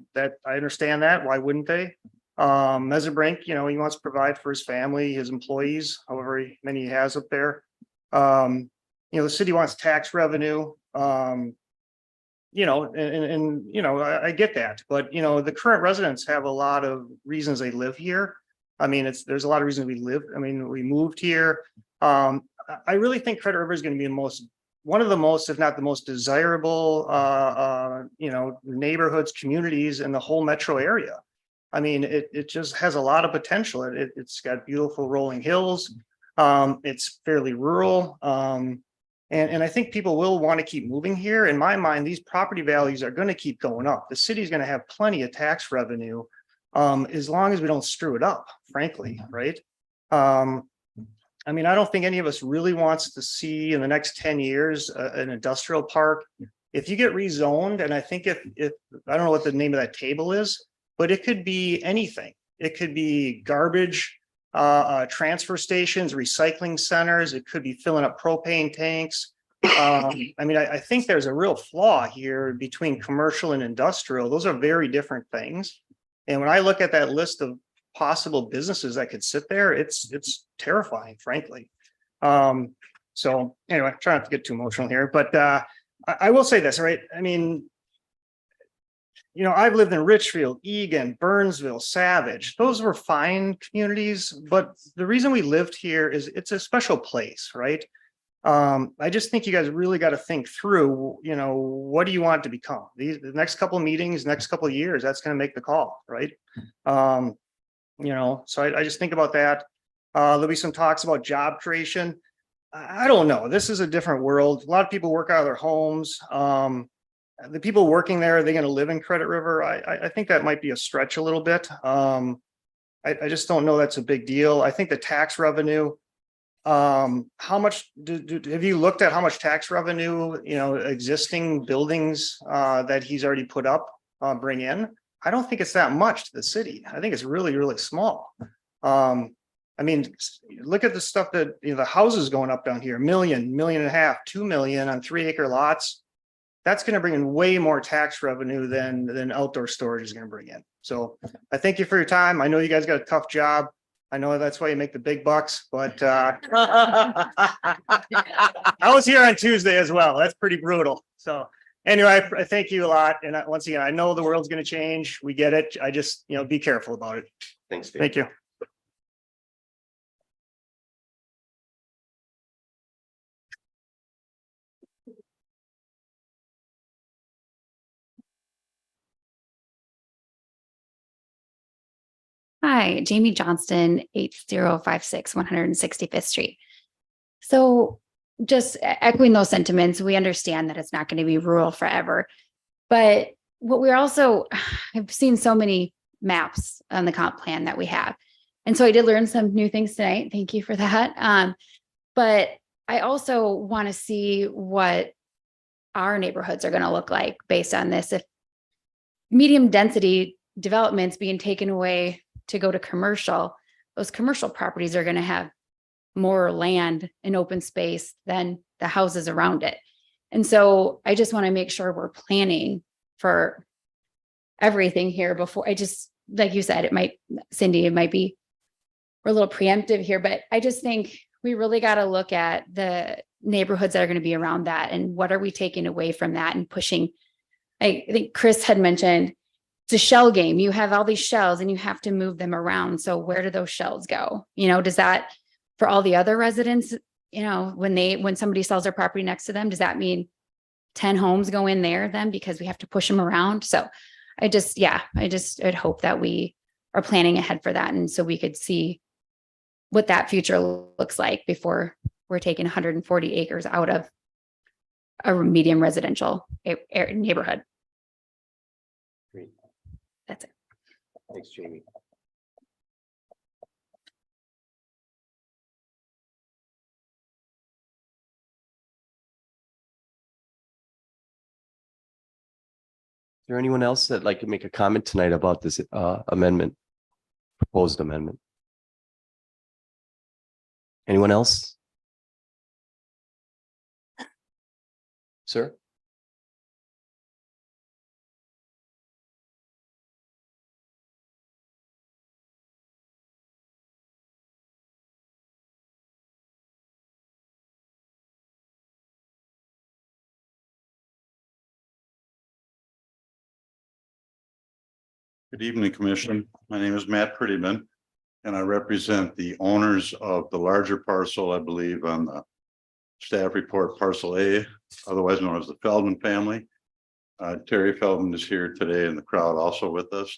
understand that. Why wouldn't they? Meserbrink, he wants to provide for his family, his employees, however many he has up there. The city wants tax revenue. I get that, but the current residents have a lot of reasons they live here. I mean, there's a lot of reasons we moved here. I really think Credit River is going to be one of the most, if not the most desirable, neighborhoods, communities in the whole metro area. I mean, it just has a lot of potential. It's got beautiful rolling hills. It's fairly rural. And I think people will want to keep moving here. In my mind, these property values are going to keep going up. The city's going to have plenty of tax revenue, as long as we don't screw it up, frankly, right? I mean, I don't think any of us really wants to see in the next 10 years an industrial park. If you get rezoned, and I think if I don't know what the name of that table is, but it could be anything. It could be garbage, transfer stations, recycling centers. It could be filling up propane tanks. I mean, I think there's a real flaw here between commercial and industrial. Those are very different things. And when I look at that list of possible businesses that could sit there, it's terrifying, frankly. So anyway, try not to get too emotional here, but I will say this, right? I mean, I've lived in Richfield, Egan, Burnsville, Savage. Those were fine communities, but the reason we lived here is it's a special place, right? I just think you guys really got to think through, what do you want it to become? The next couple of meetings, next couple of years, that's going to make the call, right? So I just think about that. There'll be some talks about job creation. I don't know. This is a different world. A lot of people work out of their homes. The people working there, are they going to live in Credit River? I think that might be a stretch a little bit. I just don't know that's a big deal. I think the tax revenue, how much have you looked at how much tax revenue, existing buildings that he's already put up bring in? I don't think it's that much to the city. I think it's really, really small. I mean, look at the stuff that, the houses going up down here, $1 million, $1.5 million, $2 million on 3-acre lots. That's going to bring in way more tax revenue than outdoor storage is going to bring in. So I thank you for your time. I know you guys got a tough job. I know that's why you make the big bucks, but I was here on Tuesday as well. That's pretty brutal. So anyway, I thank you a lot. And once again, I know the world's going to change. We get it. I just, be careful about it. Thanks, Dave. Thank you. Hi, Jamie Johnston, 8056 165th Street. So just echoing those sentiments, we understand that it's not going to be rural forever. But what we're also, I've seen so many maps on the comp plan that we have. And so I did learn some new things tonight. Thank you for that. But I also want to see what our neighborhoods are going to look like based on this. If medium density developments being taken away to go to commercial, those commercial properties are going to have more land and open space than the houses around it. And so I just want to make sure we're planning for everything here before like you said, Cindy, it might be, we're a little preemptive here, but I just think we really got to look at the neighborhoods that are going to be around that and what are we taking away from that and pushing. I think Chris had mentioned it's a shell game. You have all these shells and you have to move them around. So where do those shells go? Does that for all the other residents, when somebody sells their property next to them, does that mean 10 homes go in there then because we have to push them around? So I'd hope that we are planning ahead for that. And so we could see what that future looks like before we're taking 140 acres out of a medium residential neighborhood. Great. That's it. Thanks, Jamie. Is there anyone else that'd like to make a comment tonight about this amendment, proposed amendment? Anyone else? Sir? Good evening, Commission. My name is Matt Prettyman, and I represent the owners of the larger parcel, I believe, on the staff report, parcel A, otherwise known as the Feldman family. Terry Feldman is here today in the crowd also with us.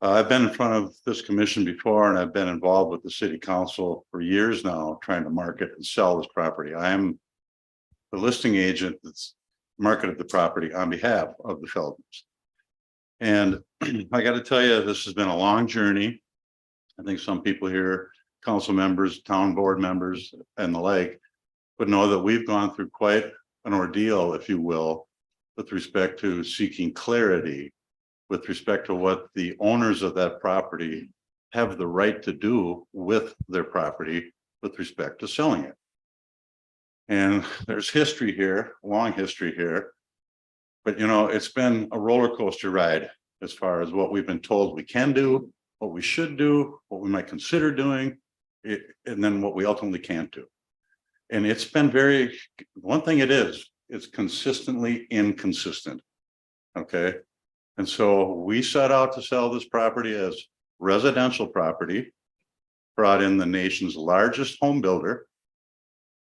I've been in front of this commission before, and I've been involved with the city council for years now, trying to market and sell this property. I am the listing agent that's marketed the property on behalf of the Feldmans. And I got to tell you, this has been a long journey. I think some people here, council members, town board members, and the like, would know that we've gone through quite an ordeal, if you will, with respect to seeking clarity, with respect to what the owners of that property have the right to do with their property with respect to selling it. And there's history here, long history here. But you know, it's been a roller coaster ride as far as what we've been told we can do, what we should do, what we might consider doing, and then what we ultimately can't do. And it's been one thing it is, it's consistently inconsistent. Okay. And so we set out to sell this property as residential property, brought in the nation's largest home builder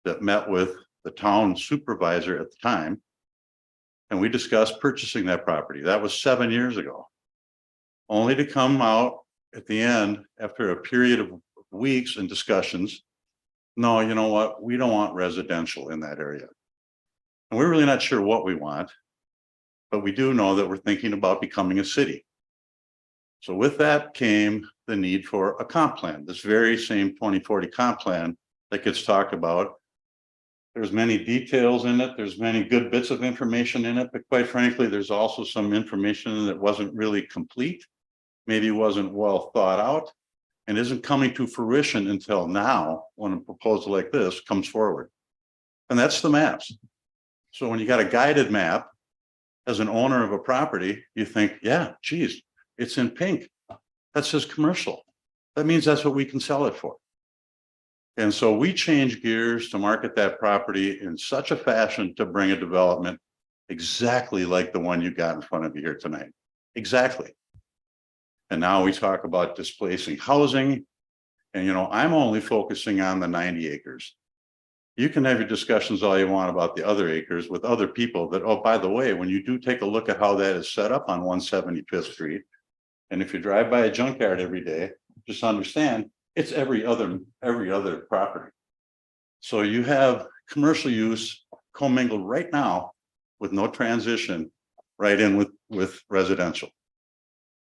that met with the town supervisor at the time. And we discussed purchasing that property. That was 7 years ago. Only to come out at the end, after a period of weeks and discussions, no, you know what? We don't want residential in that area. And we're really not sure what we want, but we do know that we're thinking about becoming a city. So with that came the need for a comp plan, this very same 2040 comp plan that gets talked about. There's many details in it. There's many good bits of information in it, but quite frankly, there's also some information that wasn't really complete, maybe wasn't well thought out, and isn't coming to fruition until now when a proposal like this comes forward. And that's the maps. So when you got a guided map as an owner of a property, you think, yeah, geez, it's in pink. That says commercial. That means that's what we can sell it for. And so we changed gears to market that property in such a fashion to bring a development exactly like the one you got in front of you here tonight. Exactly. And now we talk about displacing housing. And, you know, I'm only focusing on the 90 acres. You can have your discussions all you want about the other acres with other people that, oh, by the way, when you do take a look at how that is set up on 175th Street, and if you drive by a junkyard every day, just understand it's every other property. So you have commercial use commingled right now with no transition right in with residential.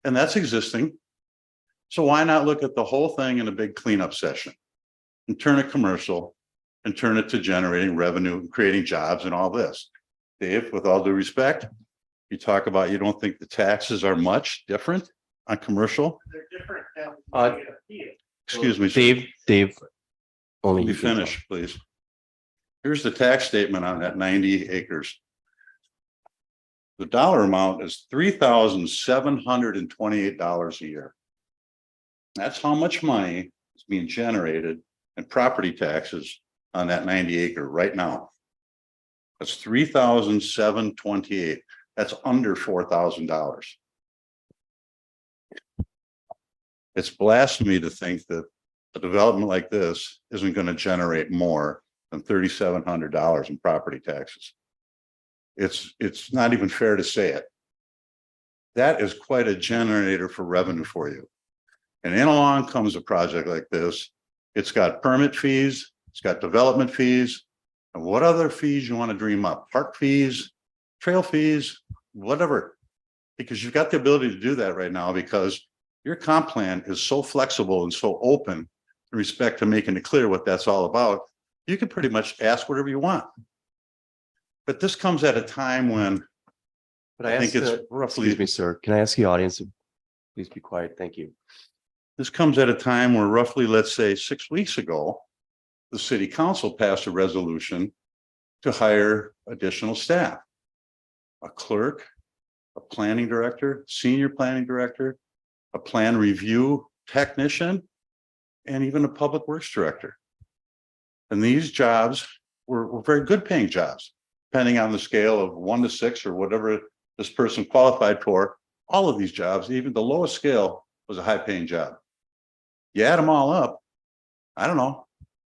And that's existing. So why not look at the whole thing in a big cleanup session and turn it commercial and turn it to generating revenue and creating jobs and all this? Dave, with all due respect, you talk about you don't think the taxes are much different on commercial? They're different. Excuse me, Dave. Only let me you can finish, please. Here's the tax statement on that 90 acres. The dollar amount is $3,728 a year. That's how much money is being generated in property taxes on that 90 acre right now. That's $3,728. That's under $4,000. It's blasphemy to think that a development like this isn't going to generate more than $3,700 in property taxes. It's not even fair to say it. That is quite a generator for revenue for you. And then along comes a project like this. It's got permit fees, It's got development fees. And what other fees you want to dream up? Park fees, trail fees, whatever. Because you've got the ability to do that right now because your comp plan is so flexible and so open in respect to making it clear what that's all about. You can pretty much ask whatever you want. But this comes at a time when But I think it's excuse roughly, me, sir, can I ask the audience to please be quiet? Thank you. this comes at a time where roughly, let's say 6 weeks ago, the city council passed a resolution to hire additional staff. A clerk, a planning director, senior planning director, a plan review technician, and even a public works director. And these jobs were very good paying jobs, depending on the scale of 1 to 6 or whatever this person qualified for. All of these jobs, even the lowest scale, was a high paying job. You add them all up, I don't know,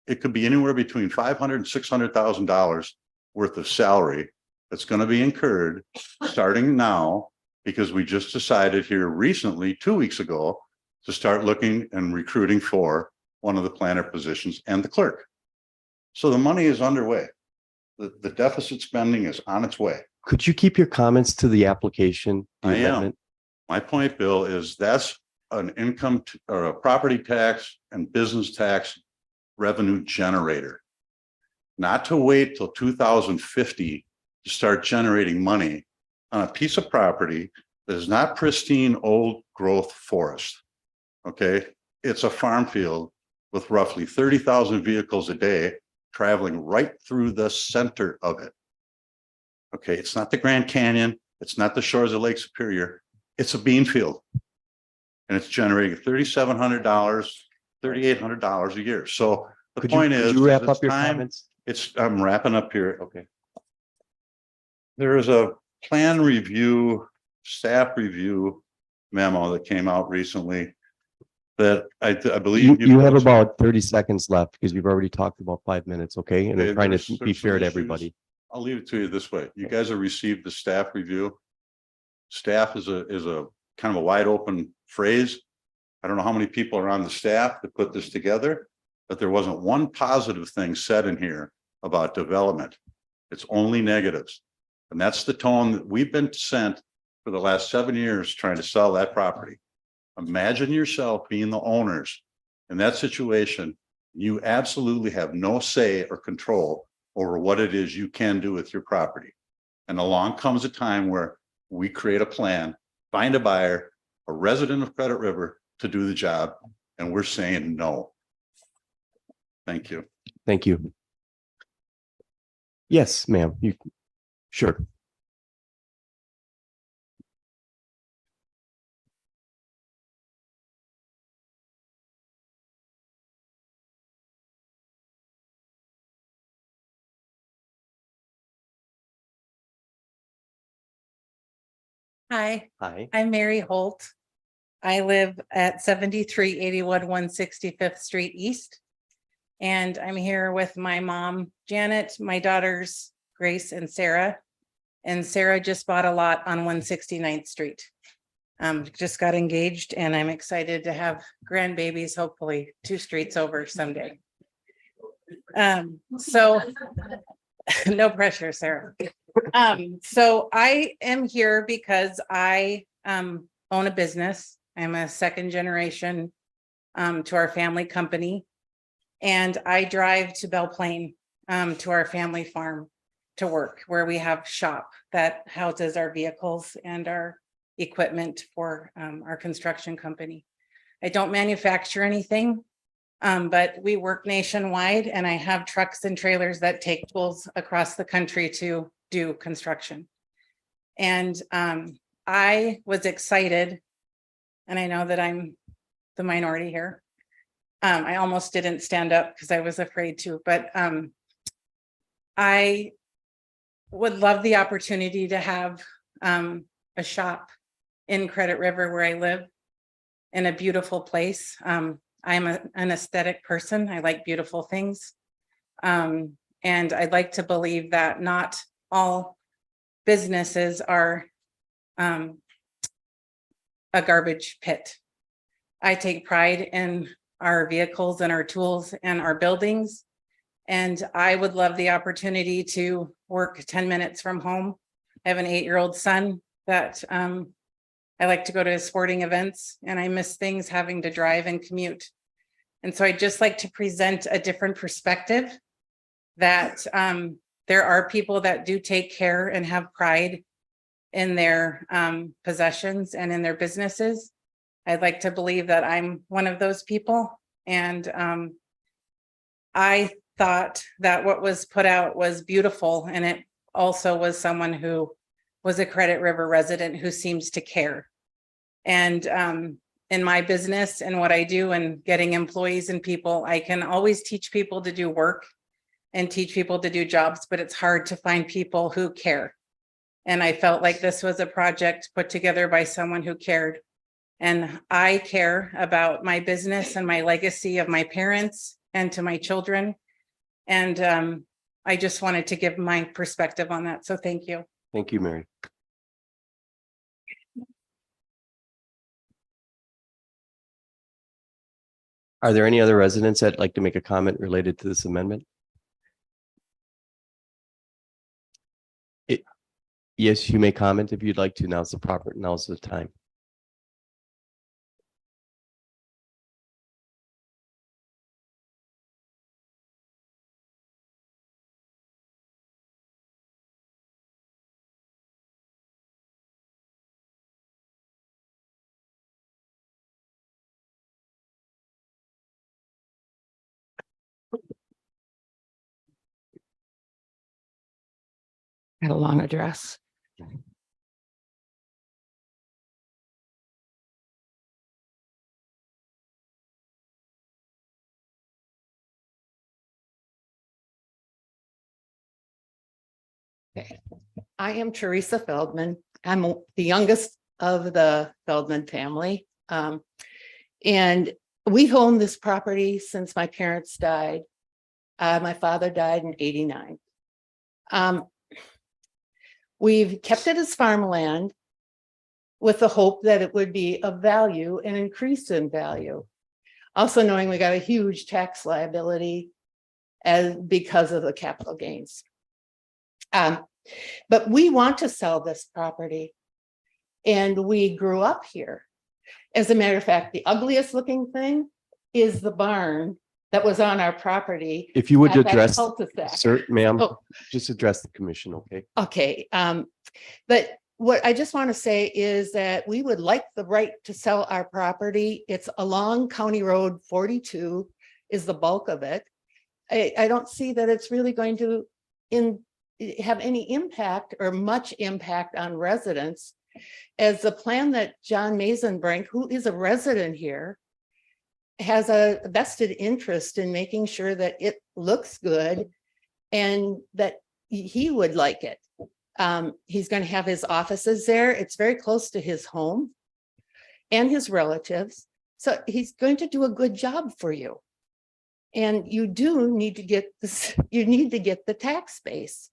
it could be anywhere between $500,000 and $600,000 worth of salary that's going to be incurred starting now, because we just decided here recently, 2 weeks ago, to start looking and recruiting for one of the planner positions and the clerk. So the money is underway. The deficit spending is on its way. Could you keep your comments to the application? the I am. amendment? My point, Bill, is that's an income or a property tax and business tax revenue generator. Not to wait till 2050 to start generating money on a piece of property that is not pristine old growth forest. Okay, it's a farm field with roughly 30,000 vehicles a day traveling right through the center of it. Okay, it's not the Grand Canyon, it's not the shores of Lake Superior, it's a bean field. And it's generating $3,700, $3,800 a year. So the point Could is, you wrap it's up your time- comments? I'm wrapping up here. Okay. There is a plan review, staff review memo that came out recently that I believe. You have folks- about 30 seconds left because you've already talked about 5 minutes, okay? And Okay, I'm trying there's- to be there's fair some to issues. everybody. I'll leave it to you this way. You guys have received the staff review. Staff is a kind of a wide open phrase. I don't know how many people are on the staff that put this together, but there wasn't one positive thing said in here about development. It's only negatives. And that's the tone that we've been sent for the last 7 years trying to sell that property. Imagine yourself being the owners in that situation. You absolutely have no say or control over what it is you can do with your property. And along comes a time where we create a plan, find a buyer, a resident of Credit River to do the job, and we're saying no. Thank you. Thank you. Yes, ma'am. You, sure. Hi, Hi. I'm Mary Holt. I live at 7381 165th Street East. And I'm here with my mom, Janet, my daughters, Grace and Sarah. And Sarah just bought a lot on 169th Street. Just got engaged and I'm excited to have grandbabies, hopefully 2 streets over someday. So no pressure, Sarah. So I am here because I own a business. I'm a second generation to our family company. And I drive to Belle Plaine to our family farm to work, where we have shop that houses our vehicles and our equipment for our construction company. I don't manufacture anything. But we work nationwide and I have trucks and trailers that take tools across the country to do construction. And I was excited, and I know that I'm the minority here. I almost didn't stand up because I was afraid to, but I would love the opportunity to have a shop in Credit River where I live, in a beautiful place. I'm an aesthetic person. I like beautiful things. And I'd like to believe that not all businesses are a garbage pit. I take pride in our vehicles and our tools and our buildings. And I would love the opportunity to work 10 minutes from home. I have an 8-year-old son that I like to go to his sporting events, and I miss things having to drive and commute. And so I'd just like to present a different perspective that there are people that do take care and have pride in their possessions and in their businesses. I'd like to believe that I'm one of those people. And I thought that what was put out was beautiful. And it also was someone who was a Credit River resident who seems to care. And in my business and what I do and getting employees and people, I can always teach people to do work and teach people to do jobs, but it's hard to find people who care. And I felt like this was a project put together by someone who cared. And I care about my business and my legacy of my parents and to my children. And I just wanted to give my perspective on that. So thank you. Thank you, Mary. Are there any other residents that'd like to make a comment related to this amendment? Yes, you may comment if you'd like to. Now's the time. Had a long address. I am Teresa Feldman. I'm the youngest of the Feldman family. And we've owned this property since my parents died. My father died in '89. We've kept it as farmland with the hope that it would be of value and increase in value. Also knowing we got a huge tax liability because of the capital gains. But we want to sell this property, and we grew up here. As a matter of fact, the ugliest looking thing is the barn that was on our property. If you would at that address, cul-de-sac. sir, ma'am, Oh. just address the commission, okay? Okay, but what I just want to say is that we would like the right to sell our property. It's along County Road 42 is the bulk of it. I don't see that it's really going to have any impact or much impact on residents, as the plan that John Mazenbrink, who is a resident here, has a vested interest in making sure that it looks good and that he would like it. He's going to have his offices there. It's very close to his home and his relatives. So he's going to do a good job for you. And you do need to get this, you need to get the tax base.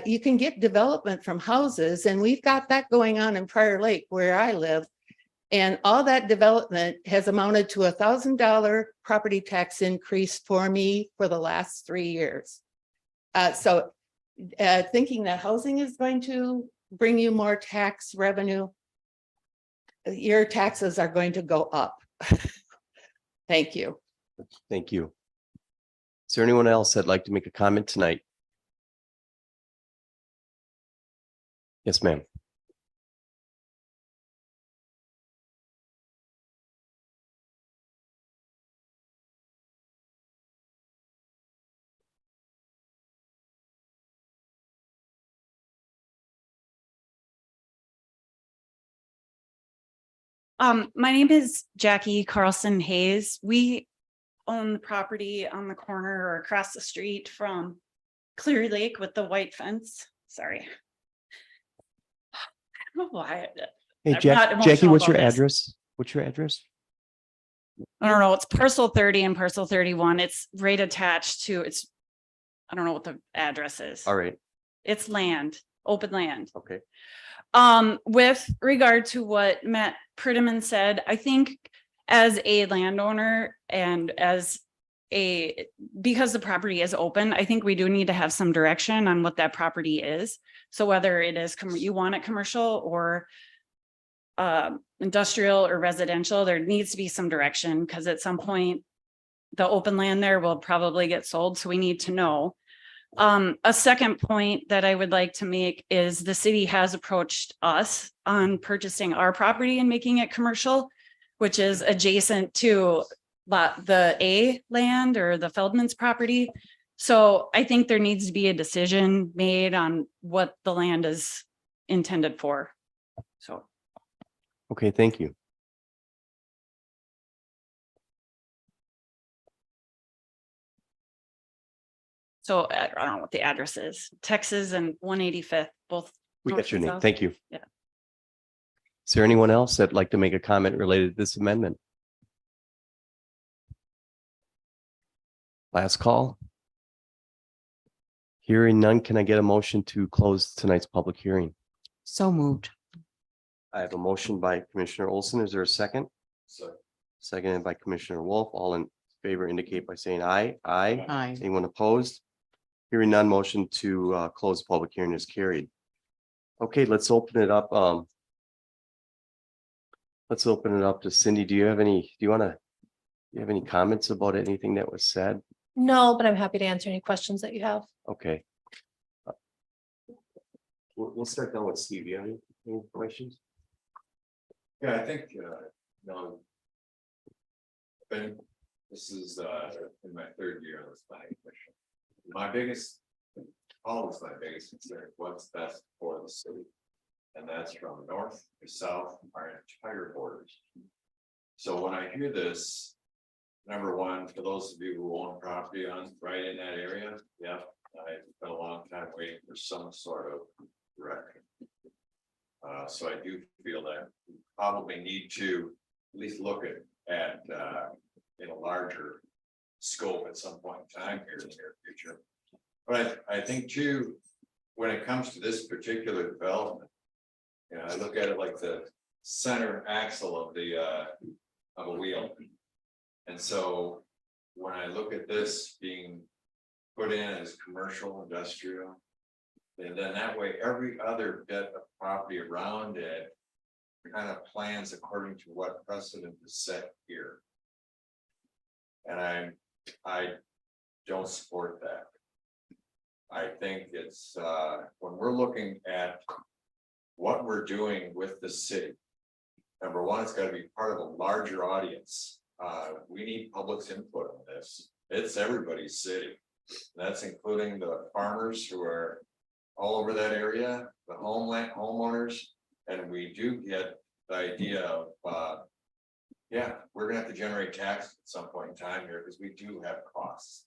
You can get development from houses, and we've got that going on in Prior Lake where I live. And all that development has amounted to $1,000 property tax increase for me for the last 3 years. So thinking that housing is going to bring you more tax revenue, your taxes are going to go up. Thank you. Thank you. Is there anyone else that'd like to make a comment tonight? Yes, ma'am. My name is Jackie Carlson Hayes. We own the property on the corner or across the street from Clear Lake with the white fence. Sorry. I don't know why. Hey, I'm not Jackie, emotional what's your about this. address? What's your address? I don't know. It's parcel 30 and parcel 31. It's right attached to it's. I don't know what the address is. All right, It's land, open land. okay. With regard to what Matt Prettyman said, I think as a landowner and as because the property is open, I think we do need to have some direction on what that property is. So whether it is, you want it commercial or industrial or residential, there needs to be some direction, because at some point the open land there will probably get sold, so we need to know. A second point that I would like to make is the city has approached us on purchasing our property and making it commercial, which is adjacent to the A land or the Feldman's property. So I think there needs to be a decision made on what the land is intended for. So. Okay, thank you. So I don't know what the address is, Texas and 185th, both. We north got your and name. south. Thank you. Yeah. Is there anyone else that'd like to make a comment related to this amendment? Last call. Hearing none, can I get a motion to close tonight's public hearing? So moved. I have a motion by Commissioner Olson. Is there a second? Seconded by Commissioner Wolf. All in favor indicate by saying aye. Aye. Aye. Anyone opposed? Hearing none, motion to close the public hearing is carried. Okay, let's open it up. Let's open it up to Cindy. Do you have any comments about anything that was said? No, but I'm happy to answer any questions that you have. Okay. We'll start down with Steve. Do you have any questions? Yeah, I think, no. I think this is, in my third year on this planning commission. Always my biggest concern, what's best for the city. And that's from north to south, our entire borders. So when I hear this, number one, for those of you who own property right in that area, yeah, I've been a long time waiting for some sort of direction. So I do feel that we probably need to at least look at in a larger scope at some point in time here in the near future. But I think too, when it comes to this particular development, you know, I look at it like the center axle of a wheel. And so when I look at this being put in as commercial, industrial, and then that way every other bit of property around it kind of plans according to what precedent is set here. And I don't support that. I think it's when we're looking at what we're doing with the city, number one, it's got to be part of a larger audience. We need public's input on this. It's everybody's city. That's including the farmers who are all over that area, the homeowners, and we do get the idea of yeah, we're gonna have to generate taxes at some point in time here because we do have costs.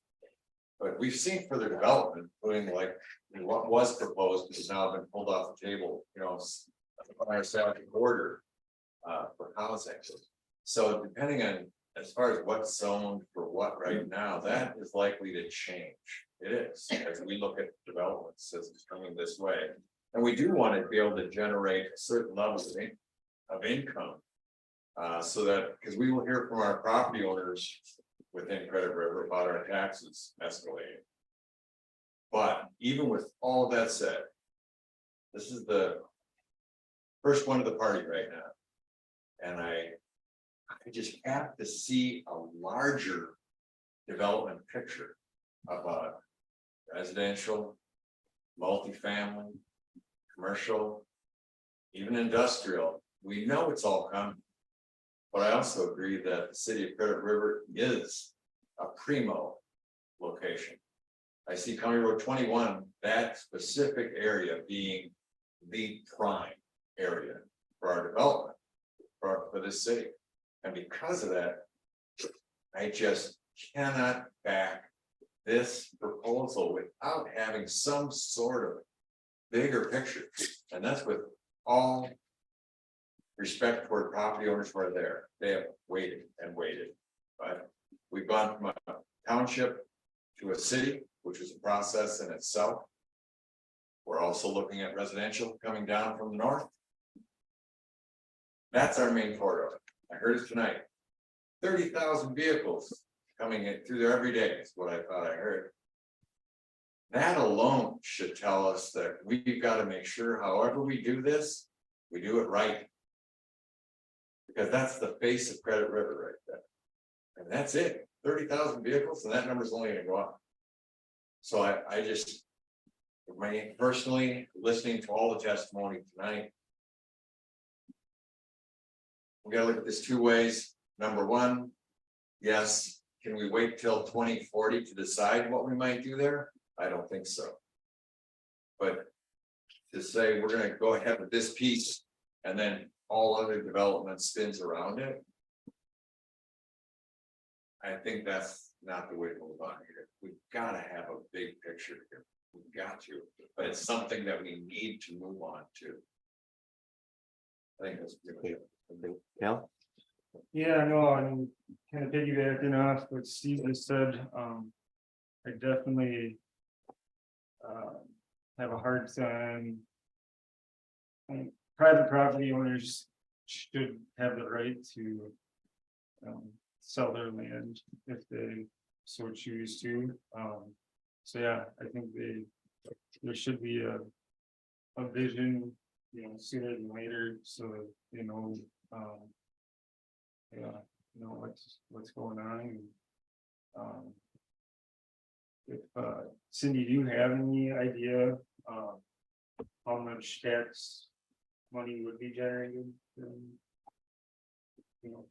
But we've seen further development, including like what was proposed has now been pulled off the table, you know, on our southern border for housing. So depending on as far as what's zoned for what right now, that is likely to change. It is, as we look at developments as it's coming this way. And we do want to be able to generate a certain level of income. So that, because we will hear from our property owners within Credit River about our taxes escalating. But even with all of that said, this is the first one of the party right now. And I just have to see a larger development picture about residential, multifamily, commercial, even industrial. We know it's all coming. But I also agree that the city of Credit River is a primo location. I see County Road 21, that specific area being the prime area for our development for this city. And because of that, I just cannot back this proposal without having some sort of bigger picture. And that's with all respect toward property owners who are there. They have waited and waited. But we've gone from a township to a city, which is a process in itself. We're also looking at residential coming down from the north. That's our main corridor. I heard it tonight. 30,000 vehicles coming in through there every day, is what I thought I heard. That alone should tell us that we've got to make sure however we do this, we do it right. Because that's the face of Credit River right there. And that's it, 30,000 vehicles, and that number's only gonna go up. So I just, personally, listening to all the testimony tonight. We gotta look at this two ways. Number one, yes, can we wait till 2040 to decide what we might do there? I don't think so. But to say we're gonna go ahead with this piece and then all other development spins around it. I think that's not the way to move on here. We've gotta have a big picture here. We've got to, but it's something that we need to move on to. I think that's. Yeah, Yeah, no, I'm kind of piggybacking off what Steve just said. I definitely have a hard time. Private property owners should have the right to sell their land if they so choose to. So yeah, I think there should be a vision, sooner than later, so that, what's going on. And, if Cindy, do you have any idea how much tax money would be generated from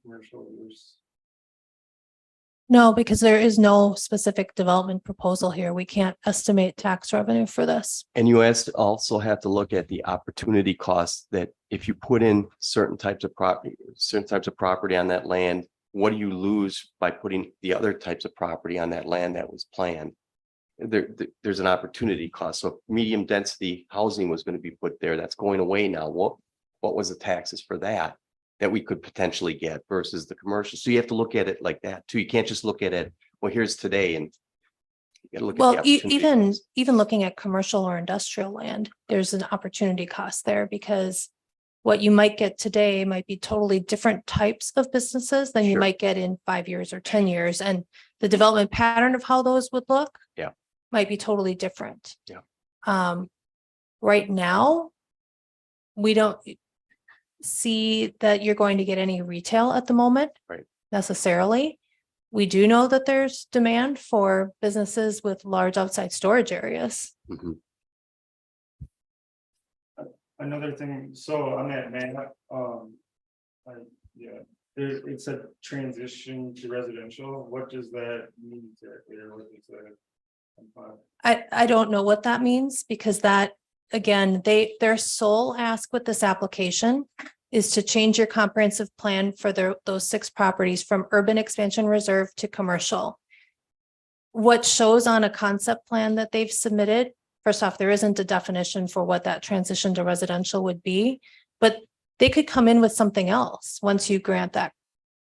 commercial use? No, because there is no specific development proposal here. We can't estimate tax revenue for this. and you also have to look at the opportunity costs that if you put in certain types of property on that land, what do you lose by putting the other types of property on that land that was planned? There's an opportunity cost. So if medium density housing was going to be put there, that's going away now. What was the taxes for that we could potentially get versus the commercial? So you have to look at it like that too. You can't just look at it, well, here's today, and you gotta look at the Well, opportunity even cost. looking at commercial or industrial land, there's an opportunity cost there because what you might get today might be totally different types of businesses than you Sure. might get in 5 years or 10 years. And the development pattern of how those would look might be totally different. Right now, we don't see that you're going to get any retail at the moment. Right. Necessarily. We do know that there's demand for businesses with large outside storage areas. Mhm. Another thing, so on that map, it said transition to residential. What does that mean exactly, or what is that? I don't know what that means because that, again, their sole ask with this application is to change your comprehensive plan for those 6 properties from urban expansion reserve to commercial. What shows on a concept plan that they've submitted, first off, there isn't a definition for what that transition to residential would be, but they could come in with something else once you grant that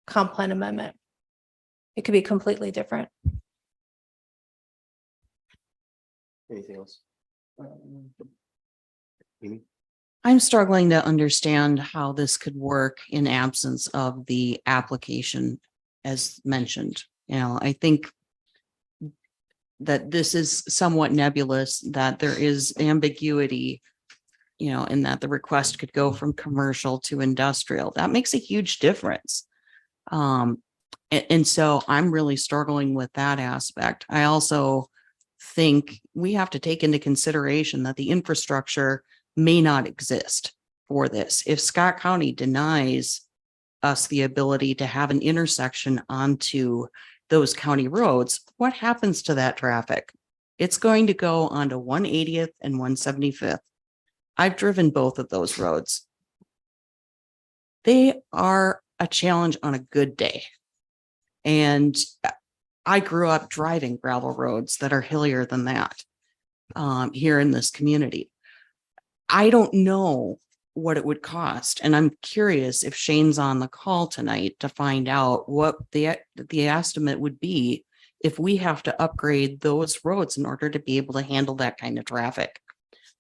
comp plan amendment. It could be completely different. Anything else? I'm struggling to understand how this could work in absence of the application as mentioned. I think that this is somewhat nebulous, that there is ambiguity, in that the request could go from commercial to industrial. That makes a huge difference. And so I'm really struggling with that aspect. I also think we have to take into consideration that the infrastructure may not exist for this. If Scott County denies us the ability to have an intersection onto those county roads, what happens to that traffic? It's going to go onto 180th and 175th. I've driven both of those roads. They are a challenge on a good day. And I grew up driving gravel roads that are hillier than that here in this community. I don't know what it would cost. And I'm curious if Shane's on the call tonight to find out what the estimate would be if we have to upgrade those roads in order to be able to handle that kind of traffic.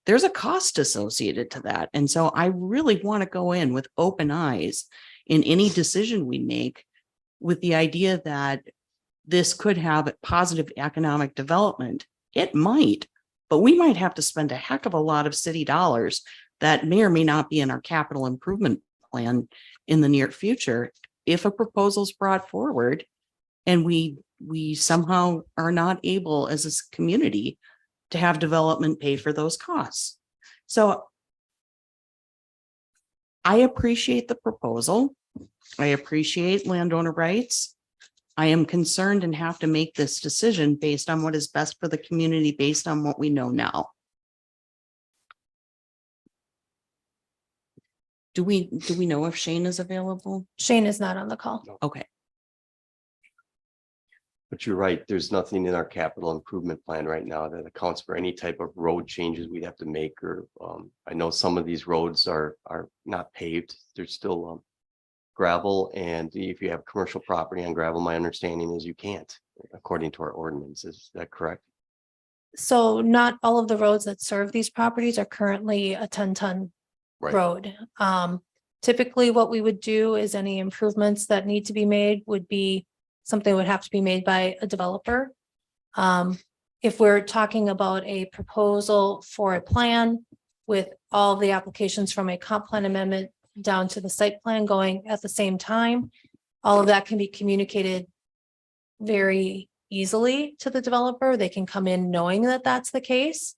There's a cost associated to that. And so I really want to go in with open eyes in any decision we make, with the idea that this could have positive economic development. It might, but we might have to spend a heck of a lot of city dollars that may or may not be in our capital improvement plan in the near future. If a proposal is brought forward and we somehow are not able as a community to have development pay for those costs. So I appreciate the proposal. I appreciate landowner rights. I am concerned and have to make this decision based on what is best for the community, based on what we know now. Do we know if Shane is available? Shane is not on the call. Okay. But you're right, there's nothing in our capital improvement plan right now that accounts for any type of road changes we'd have to make, or I know some of these roads are not paved. They're still gravel, and if you have commercial property on gravel, my understanding is you can't, according to our ordinance. Is that correct? So not all of the roads that serve these properties are currently a 10-ton Right. road. Typically what we would do is any improvements that need to be made would be something would have to be made by a developer. If we're talking about a proposal for a plan with all the applications from a comp plan amendment down to the site plan going at the same time, all of that can be communicated very easily to the developer. They can come in knowing that that's the case.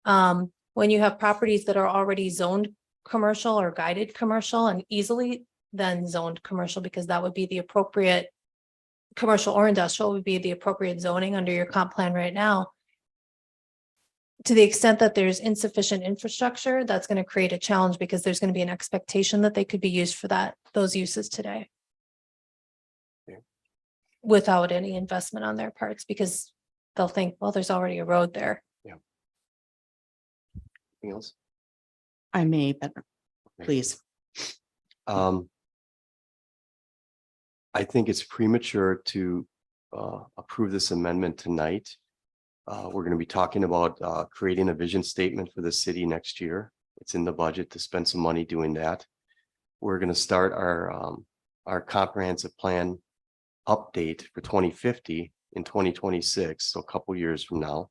When you have properties that are already zoned commercial or guided commercial and easily then zoned commercial, because that would be the appropriate commercial or industrial would be the appropriate zoning under your comp plan right now. To the extent that there's insufficient infrastructure, that's going to create a challenge because there's going to be an expectation that they could be used for those uses today. Okay. Without any investment on their parts, because they'll think, well, there's already a road there. Anything else? I may, but please. I think it's premature to approve this amendment tonight. We're going to be talking about creating a vision statement for the city next year. It's in the budget to spend some money doing that. We're going to start our comprehensive plan update for 2050 in 2026, so a couple years from now,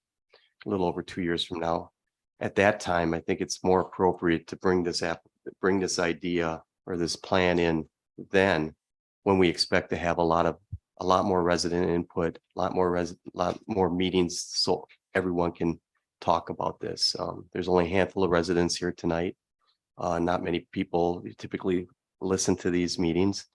a little over 2 years from now. At that time, I think it's more appropriate to bring this idea or this plan in then, when we expect to have a lot more resident input, a lot more meetings, so everyone can talk about this. There's only a handful of residents here tonight. Not many people typically listen to these meetings.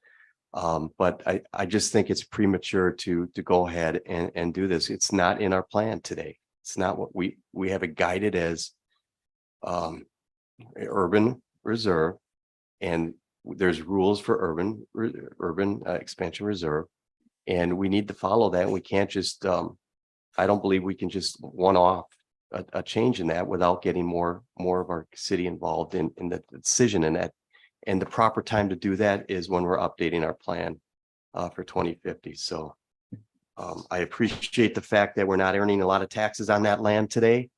But I just think it's premature to go ahead and do this. It's not in our plan today. It's not what we have it guided as urban reserve, and there's rules for urban expansion reserve, and we need to follow that. We can't just I don't believe we can just one-off a change in that without getting more of our city involved in the decision in that. And the proper time to do that is when we're updating our plan for 2050. So I appreciate the fact that we're not earning a lot of taxes on that land today,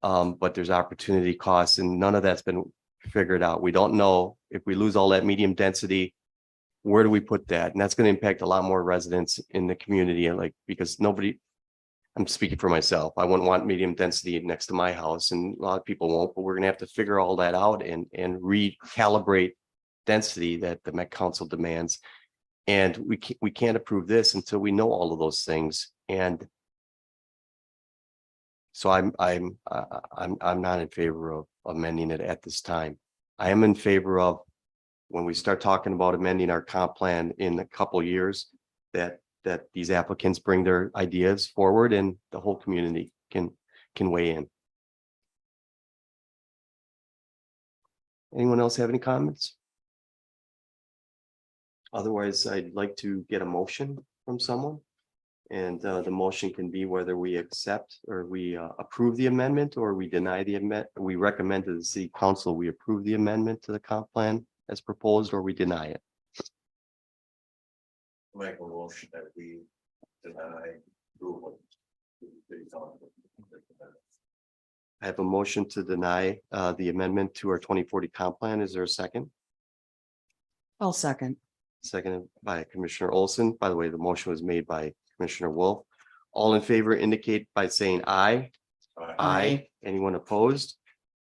but there's opportunity costs, and none of that's been figured out. We don't know if we lose all that medium density, where do we put that? And that's going to impact a lot more residents in the community, and because I'm speaking for myself. I wouldn't want medium density next to my house, and a lot of people won't, but we're going to have to figure all that out and recalibrate density that the Met Council demands. And we can't approve this until we know all of those things. And so I'm not in favor of amending it at this time. I am in favor of, when we start talking about amending our comp plan in a couple of years, that these applicants bring their ideas forward and the whole community can weigh in. Anyone else have any comments? Otherwise, I'd like to get a motion from someone. And the motion can be whether we accept or we approve the amendment, or we deny the amendment. We recommend to the city council we approve the amendment to the comp plan as proposed, or we deny it. Make a motion that we deny approval. I have a motion to deny the amendment to our 2040 comp plan. Is there a second? I'll second. Seconded by Commissioner Olson. By the way, the motion was made by Commissioner Wolf. All in favor indicate by saying aye. Aye. Anyone opposed?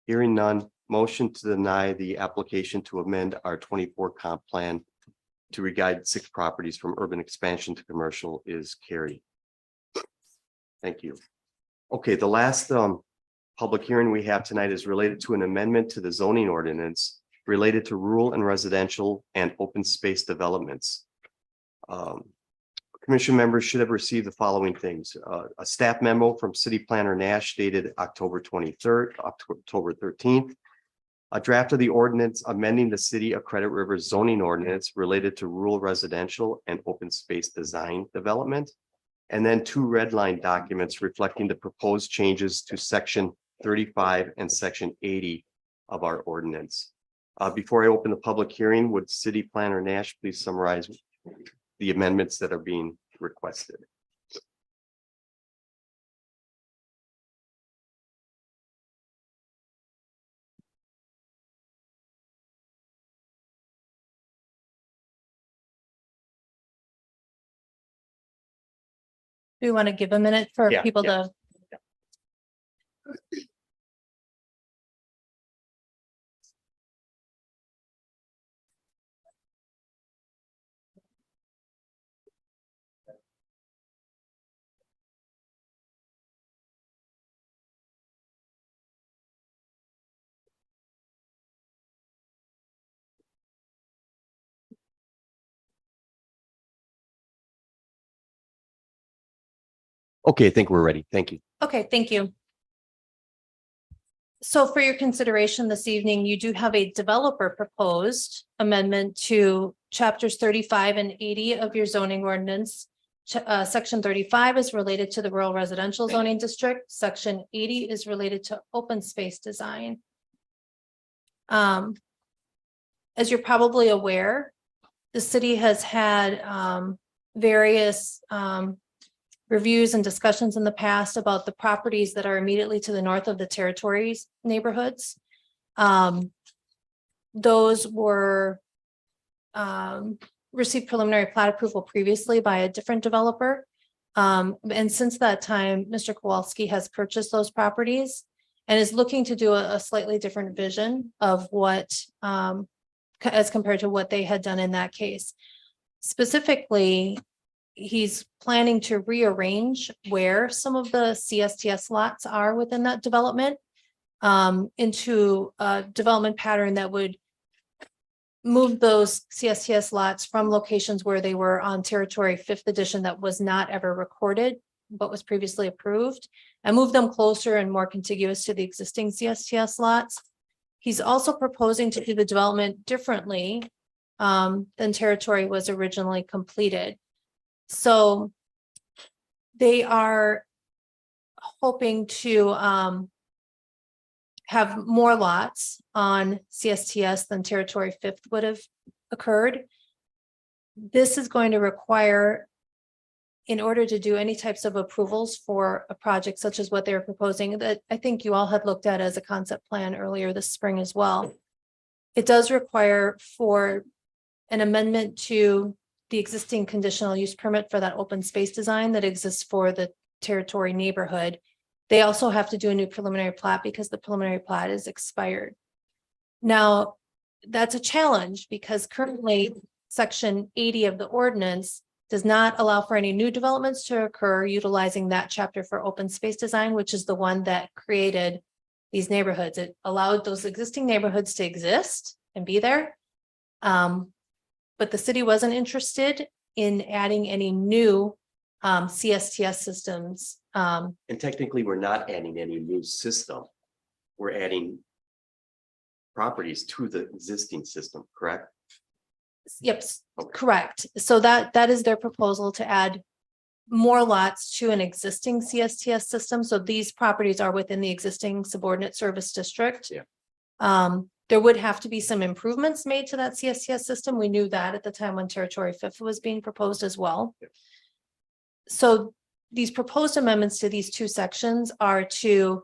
Hearing none, motion to deny the application to amend our 24 comp plan to re-guide 6 properties from urban expansion to commercial is carried. Thank you. Okay, the last public hearing we have tonight is related to an amendment to the zoning ordinance related to rural and residential and open space developments. Commission members should have received the following things. A staff memo from City Planner Nash dated October 23rd, October 13th. A draft of the ordinance amending the City of Credit River zoning ordinance related to rural residential and open space design development. And then 2 red line documents reflecting the proposed changes to section 35 and section 80 of our ordinance. Before I open the public hearing, would City Planner Nash please summarize the amendments that are being requested? Do we want to give a minute for Yeah, people yeah. to? Okay, I think we're ready. Thank you. Okay, thank you. So for your consideration this evening, you do have a developer proposed amendment to chapters 35 and 80 of your zoning ordinance. Section 35 is related to the rural residential zoning district. Section 80 is related to open space design. As you're probably aware, the city has had various reviews and discussions in the past about the properties that are immediately to the north of the territories neighborhoods. Those were received preliminary plat approval previously by a different developer. And since that time, Mr. Kowalski has purchased those properties and is looking to do a slightly different vision of what as compared to what they had done in that case. Specifically, he's planning to rearrange where some of the CSTS lots are within that development into a development pattern that would move those CSTS lots from locations where they were on territory 5th edition that was not ever recorded, but was previously approved, and move them closer and more contiguous to the existing CSTS lots. He's also proposing to do the development differently than territory was originally completed. So they are hoping to have more lots on CSTS than territory 5th would have occurred. This is going to require, in order to do any types of approvals for a project such as what they're proposing, that I think you all had looked at as a concept plan earlier this spring as well. It does require for an amendment to the existing conditional use permit for that open space design that exists for the territory neighborhood. They also have to do a new preliminary plat because the preliminary plat is expired. Now, that's a challenge because currently section 80 of the ordinance does not allow for any new developments to occur utilizing that chapter for open space design, which is the one that created these neighborhoods. It allowed those existing neighborhoods to exist and be there. But the city wasn't interested in adding any new CSTS systems. And technically, we're not adding any new system. We're adding properties to the existing system, correct? Yep, correct. So that is their proposal to add more lots to an existing CSTS system. So these properties are within the existing subordinate service district. Yeah. There would have to be some improvements made to that CSTS system. We knew that at the time when territory 5th was being proposed as well. Yeah. So these proposed amendments to these 2 sections are to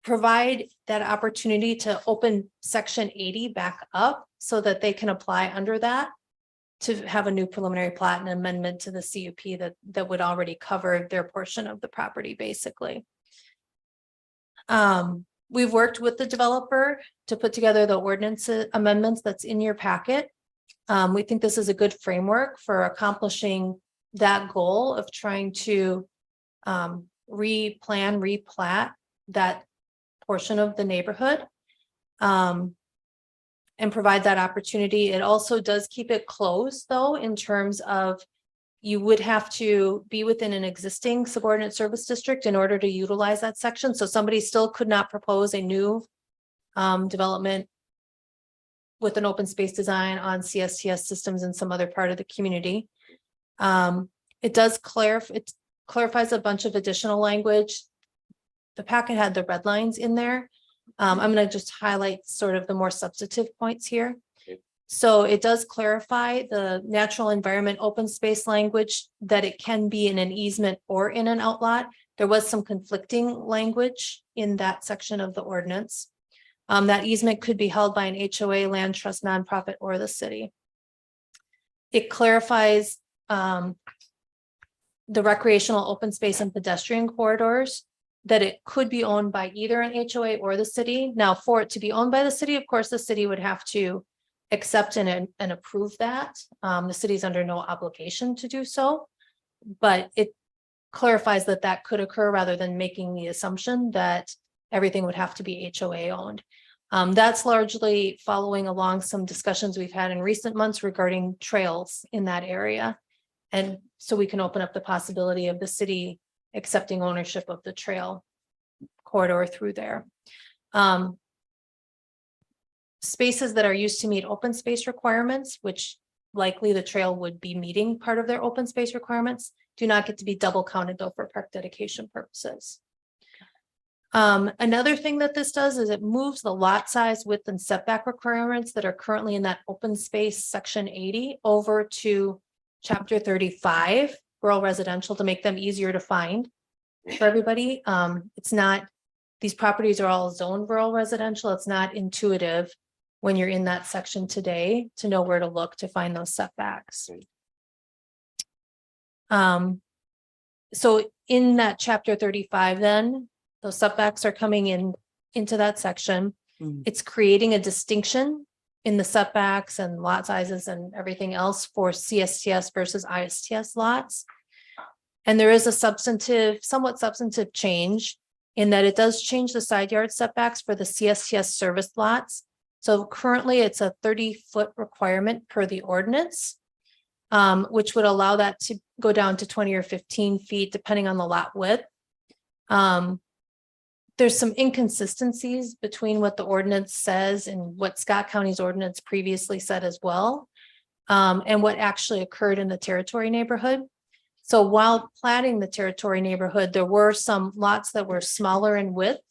provide that opportunity to open section 80 back up so that they can apply under that to have a new preliminary plat and amendment to the CUP that would already cover their portion of the property, basically. We've worked with the developer to put together the ordinance amendments that's in your packet. We think this is a good framework for accomplishing that goal of trying to replat that portion of the neighborhood. And provide that opportunity. It also does keep it closed, though, in terms of you would have to be within an existing subordinate service district in order to utilize that section. So somebody still could not propose a new development with an open space design on CSTS systems in some other part of the community. It does clarifies a bunch of additional language. The packet had the red lines in there. I'm going to just highlight sort of the more substantive points here. Okay. So it does clarify the natural environment open space language that it can be in an easement or in an outlot. There was some conflicting language in that section of the ordinance. That easement could be held by an HOA, land trust, nonprofit, or the city. It clarifies the recreational open space and pedestrian corridors, that it could be owned by either an HOA or the city. Now, for it to be owned by the city, of course, the city would have to accept and approve that. The city's under no obligation to do so, but it clarifies that that could occur rather than making the assumption that everything would have to be HOA owned. That's largely following along some discussions we've had in recent months regarding trails in that area. And so we can open up the possibility of the city accepting ownership of the trail corridor through there. Spaces that are used to meet open space requirements, which likely the trail would be meeting part of their open space requirements, do not get to be double counted though for park dedication purposes. Another thing that this does is it moves the lot size, width, and setback requirements that are currently in that open space section 80 over to chapter 35. Rural residential, to make them easier to find for everybody. It's not, these properties are all zoned rural residential. It's not intuitive when you're in that section today to know where to look to find those setbacks. So in that chapter 35, then those setbacks are coming into that section. It's creating a distinction in the setbacks and lot sizes and everything else for CSTS versus ISTS lots. And there is a somewhat substantive change in that it does change the side yard setbacks for the CSTS service lots. So currently it's a 30-foot requirement per the ordinance, which would allow that to go down to 20 or 15 feet, depending on the lot width. There's some inconsistencies between what the ordinance says and what Scott County's ordinance previously said as well, and what actually occurred in the territory neighborhood. So while platting the territory neighborhood, there were some lots that were smaller in width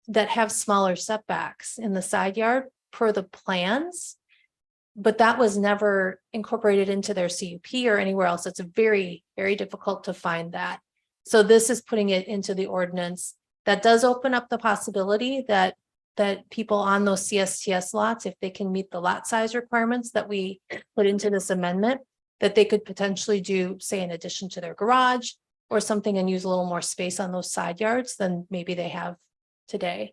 that have smaller setbacks in the side yard per the plans, but that was never incorporated into their CUP or anywhere else. It's very, very difficult to find that. So this is putting it into the ordinance. That does open up the possibility that people on those CSTS lots, if they can meet the lot size requirements that we put into this amendment, that they could potentially do, say, in addition to their garage or something, and use a little more space on those side yards than maybe they have today.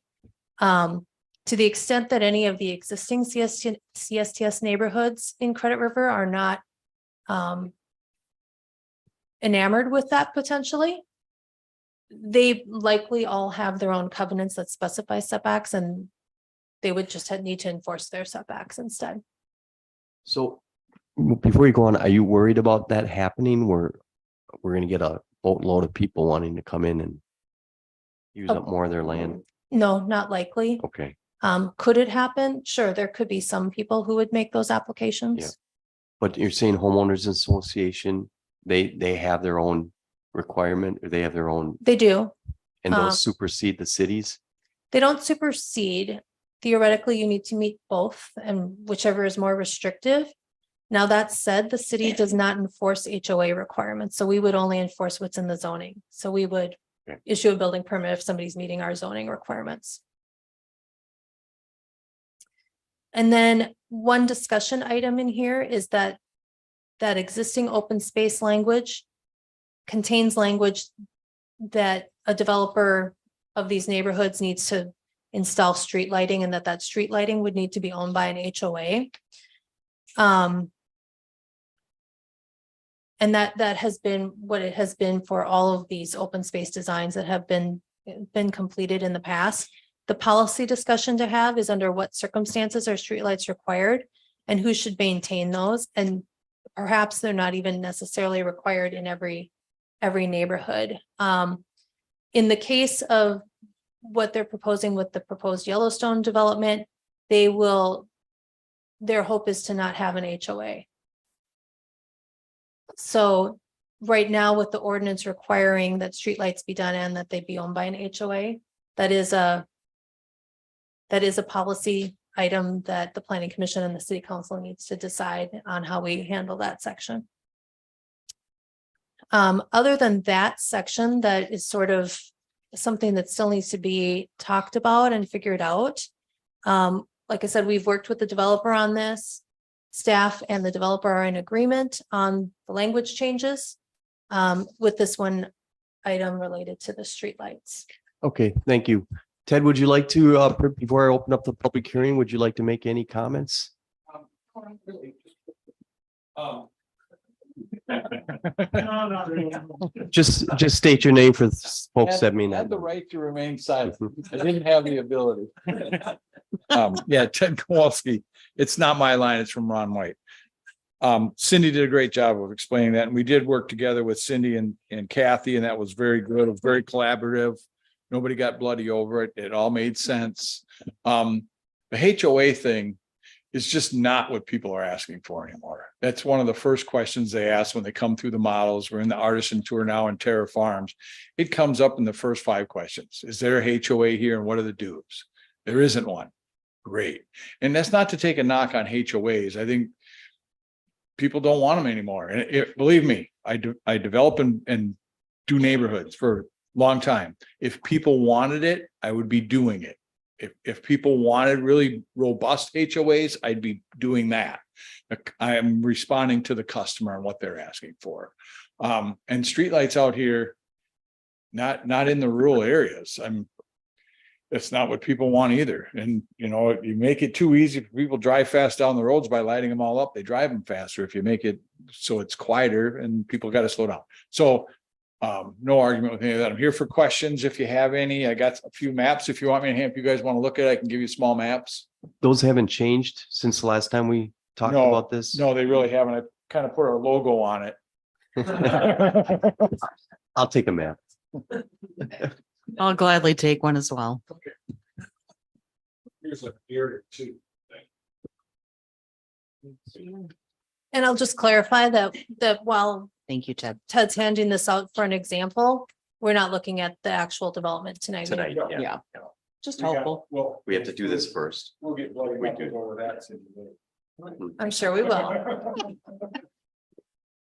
To the extent that any of the existing CSTS neighborhoods in Credit River are not enamored with that potentially, they likely all have their own covenants that specify setbacks, and they would just need to enforce their setbacks instead. So before you go on, are you worried about that happening where we're going to get a boatload of people wanting to come in and use up more of their land? No, not likely. Okay. Could it happen? Sure, there could be some people who would make those applications. Yeah. But you're saying homeowners association, they have their own requirement, or they have their own, They do. and those supersede the cities? They don't supersede. Theoretically, you need to meet both, and whichever is more restrictive. Now, that said, the city does not enforce HOA requirements, so we would only enforce what's in the zoning. So we would issue a building permit if somebody's meeting our zoning requirements. And then one discussion item in here is that that existing open space language contains language that a developer of these neighborhoods needs to install street lighting, and that street lighting would need to be owned by an HOA. And that has been what it has been for all of these open space designs that have been completed in the past. The policy discussion to have is under what circumstances are streetlights required and who should maintain those. And perhaps they're not even necessarily required in every neighborhood. In the case of what they're proposing with the proposed Yellowstone development, their hope is to not have an HOA. So right now with the ordinance requiring that streetlights be done and that they be owned by an HOA, that is a policy item that the planning commission and the city council needs to decide on how we handle that section. Other than that section, that is sort of something that still needs to be talked about and figured out. Like I said, we've worked with the developer on this. Staff and the developer are in agreement on the language changes with this one item related to the streetlights. Okay, thank you. Ted, would you like to, before I open up the public hearing, would you like to make any comments? Just state your name for folks that may I not. had the right to remain silent. I didn't have the ability. Yeah, Ted Kowalski. It's not my line, it's from Ron White. Cindy did a great job of explaining that, and we did work together with Cindy and Kathy, and that was very good. It was very collaborative. Nobody got bloody over it. It all made sense. The HOA thing is just not what people are asking for anymore. That's one of the first questions they ask when they come through the models. We're in the artisan tour now in Terra Farms. It comes up in the first 5 questions. Is there a HOA here and what are the dues? There isn't one. Great. And that's not to take a knock on HOAs. I think people don't want them anymore. And believe me, I develop and do neighborhoods for a long time. If people wanted it, I would be doing it. If people wanted really robust HOAs, I'd be doing that. I am responding to the customer and what they're asking for. And streetlights out here, not in the rural areas. That's not what people want either. And you make it too easy for people to drive fast down the roads by lighting them all up. They drive them faster. If you make it so it's quieter and people got to slow down. So no argument with any of that. I'm here for questions. If you have any, I got a few maps. If you want me to hand, if you guys want to look at it, I can give you small maps. Those haven't changed since the last time we talked about this? No, they really haven't. I kind of put our logo on it. I'll take a map. I'll gladly take one as well. Here's a area too. And I'll just clarify that while Thank you, Ted. Ted's handing this out for an example, we're not looking at the actual development tonight. Yeah. Just helpful. Well, We have to do this first. we'll get bloody We up do. over that. Cindy. I'm sure we will.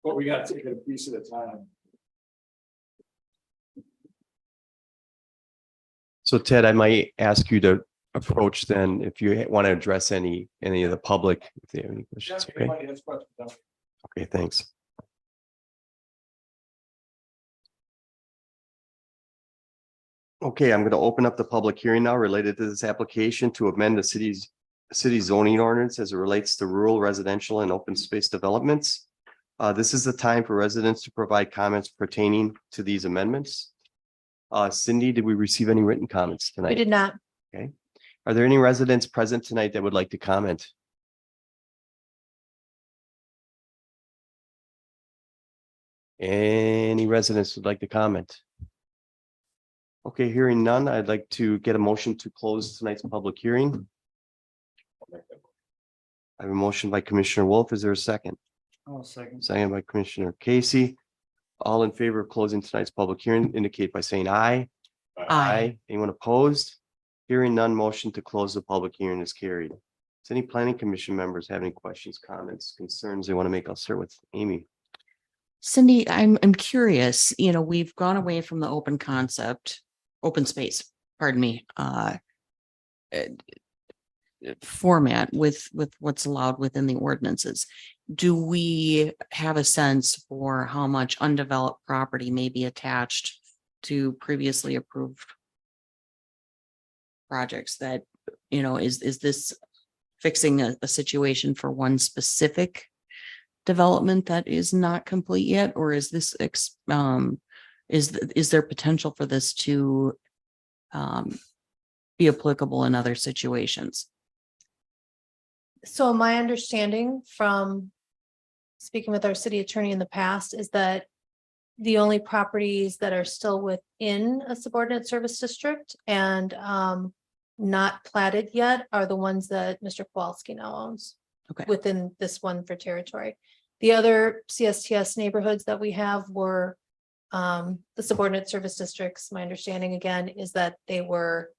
But we got to take it a piece at a time. So Ted, I might ask you to approach then if you want to address any of the public, if they have any questions, okay? Anybody has questions? Okay, thanks. Okay, I'm going to open up the public hearing now related to this application to amend the city zoning ordinance as it relates to rural residential and open space developments. This is the time for residents to provide comments pertaining to these amendments. Cindy, did we receive any written comments tonight? We did not. Okay. Are there any residents present tonight that would like to comment? Any residents would like to comment? Okay, hearing none, I'd like to get a motion to close tonight's public hearing. I have a motion by Commissioner Wolf. Is there a second? Oh, second. Second by Commissioner Casey. All in favor of closing tonight's public hearing indicate by saying aye. Aye. Anyone opposed? Hearing none, motion to close the public hearing is carried. Does any planning commission members have any questions, comments, concerns they want to make? I'll start with Amy. Cindy, I'm curious, we've gone away from the open space, pardon me. format with what's allowed within the ordinances. Do we have a sense for how much undeveloped property may be attached to previously approved projects that, you know, is this fixing a situation for one specific development that is not complete yet, or is this is there potential for this to be applicable in other situations? So my understanding from speaking with our city attorney in the past is that the only properties that are still within a subordinate service district and not platted yet are the ones that Mr. Kowalski now owns. Okay. Within this one for territory. The other CSTS neighborhoods that we have were the subordinate service districts. My understanding again is that they were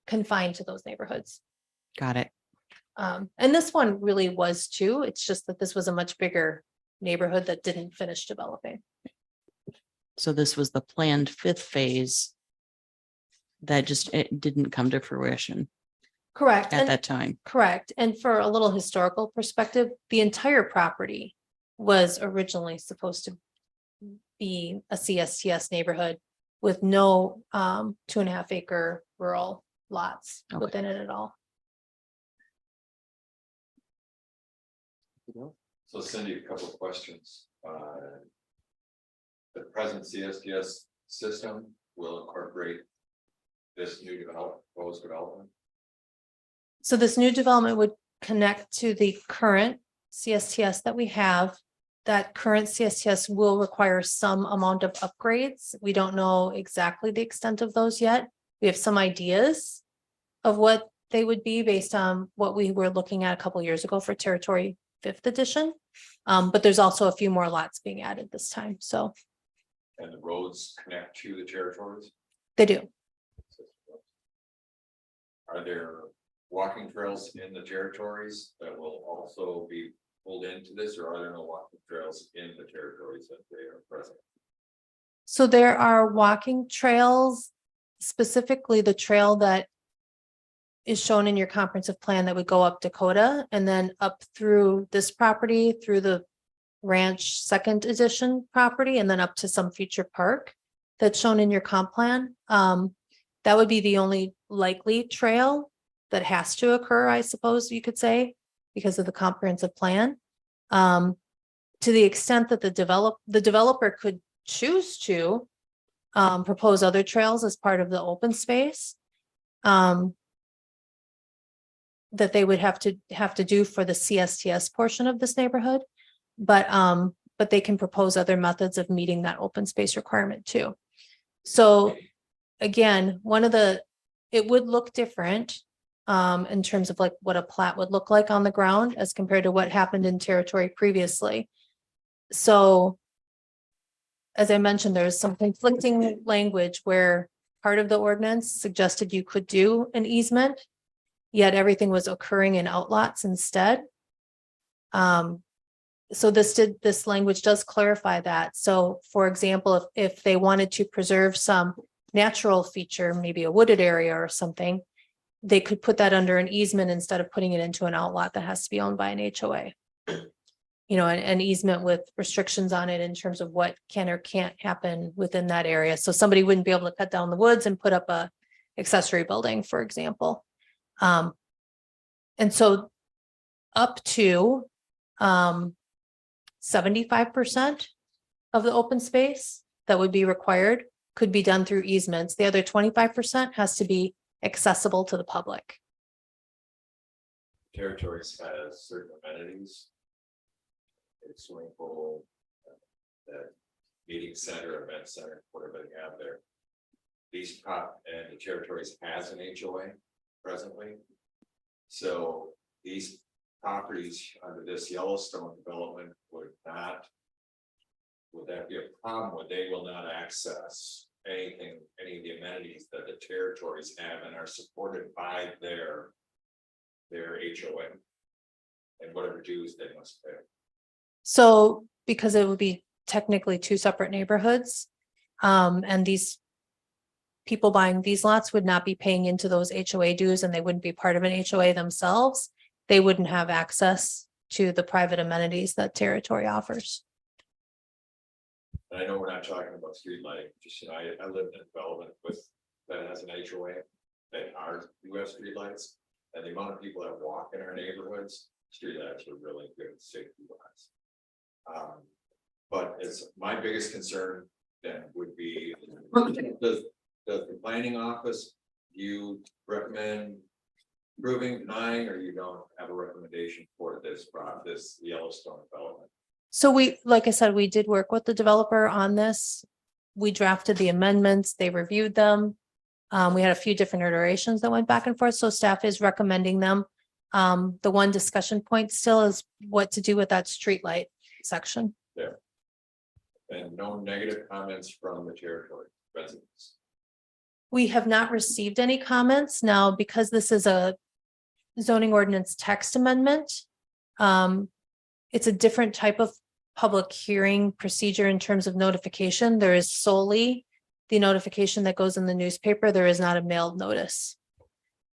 confined to those neighborhoods. Got it. And this one really was too. It's just that this was a much bigger neighborhood that didn't finish developing. So this was the planned fifth phase that just it didn't come to fruition Correct. at And that time. correct. And for a little historical perspective, the entire property was originally supposed to be a CSTS neighborhood with no 2.5 acre rural lots Okay. within it at all. So Cindy, a couple of questions. The present CSDS system will incorporate this new proposed development. So this new development would connect to the current CSTS that we have. That current CSTS will require some amount of upgrades. We don't know exactly the extent of those yet. We have some ideas of what they would be based on what we were looking at a couple years ago for Territory 5th edition. But there's also a few more lots being added this time, so And the roads connect to the territories. they do. Are there walking trails in the territories that will also be pulled into this, or are there no walking trails in the territories that they are present? So there are walking trails, specifically the trail that is shown in your comprehensive plan that would go up Dakota and then up through this property, through the ranch second edition property, and then up to some future park that's shown in your comp plan. That would be the only likely trail that has to occur, I suppose you could say, because of the comprehensive plan. To the extent that the developer could choose to propose other trails as part of the open space. That they would have to do for the CSTS portion of this neighborhood. But they can propose other methods of meeting that open space requirement too. So again, it would look different in terms of like what a plat would look like on the ground as compared to what happened in territory previously. So as I mentioned, there's some conflicting language where part of the ordinance suggested you could do an easement, yet everything was occurring in outlots instead. So this language does clarify that. So for example, if they wanted to preserve some natural feature, maybe a wooded area or something, they could put that under an easement instead of putting it into an outlot that has to be owned by an HOA. You know, an easement with restrictions on it in terms of what can or can't happen within that area. So somebody wouldn't be able to cut down the woods and put up a accessory building, for example. And so up to 75% of the open space that would be required could be done through easements. The other 25% has to be accessible to the public. Territories has certain amenities. A swimming pool, that meeting center, event center, whatever they have there. These and the territories has an HOA presently. So these properties under this Yellowstone development would that be a problem where they will not access any of the amenities that the territories have and are supported by their HOA and whatever dues they must pay? So because it would be technically two separate neighborhoods, and these people buying these lots would not be paying into those HOA dues and they wouldn't be part of an HOA themselves. They wouldn't have access to the private amenities that territory offers. And I know we're not talking about street lighting, just, you know, I live in a development with, that has an HOA, that are US streetlights. And the amount of people that walk in our neighborhoods, streetlights are really good safety wise. But it's, my biggest concern then would be, does the planning office, you recommend approving, denying, or you don't have a recommendation for this Yellowstone development? So we, like I said, we did work with the developer on this. We drafted the amendments, they reviewed them. We had a few different iterations that went back and forth, so staff is recommending them. The one discussion point still is what to do with that streetlight section. There. And no negative comments from the territory residents. We have not received any comments now because this is a zoning ordinance text amendment. It's a different type of public hearing procedure in terms of notification. There is solely the notification that goes in the newspaper. There is not a mailed notice.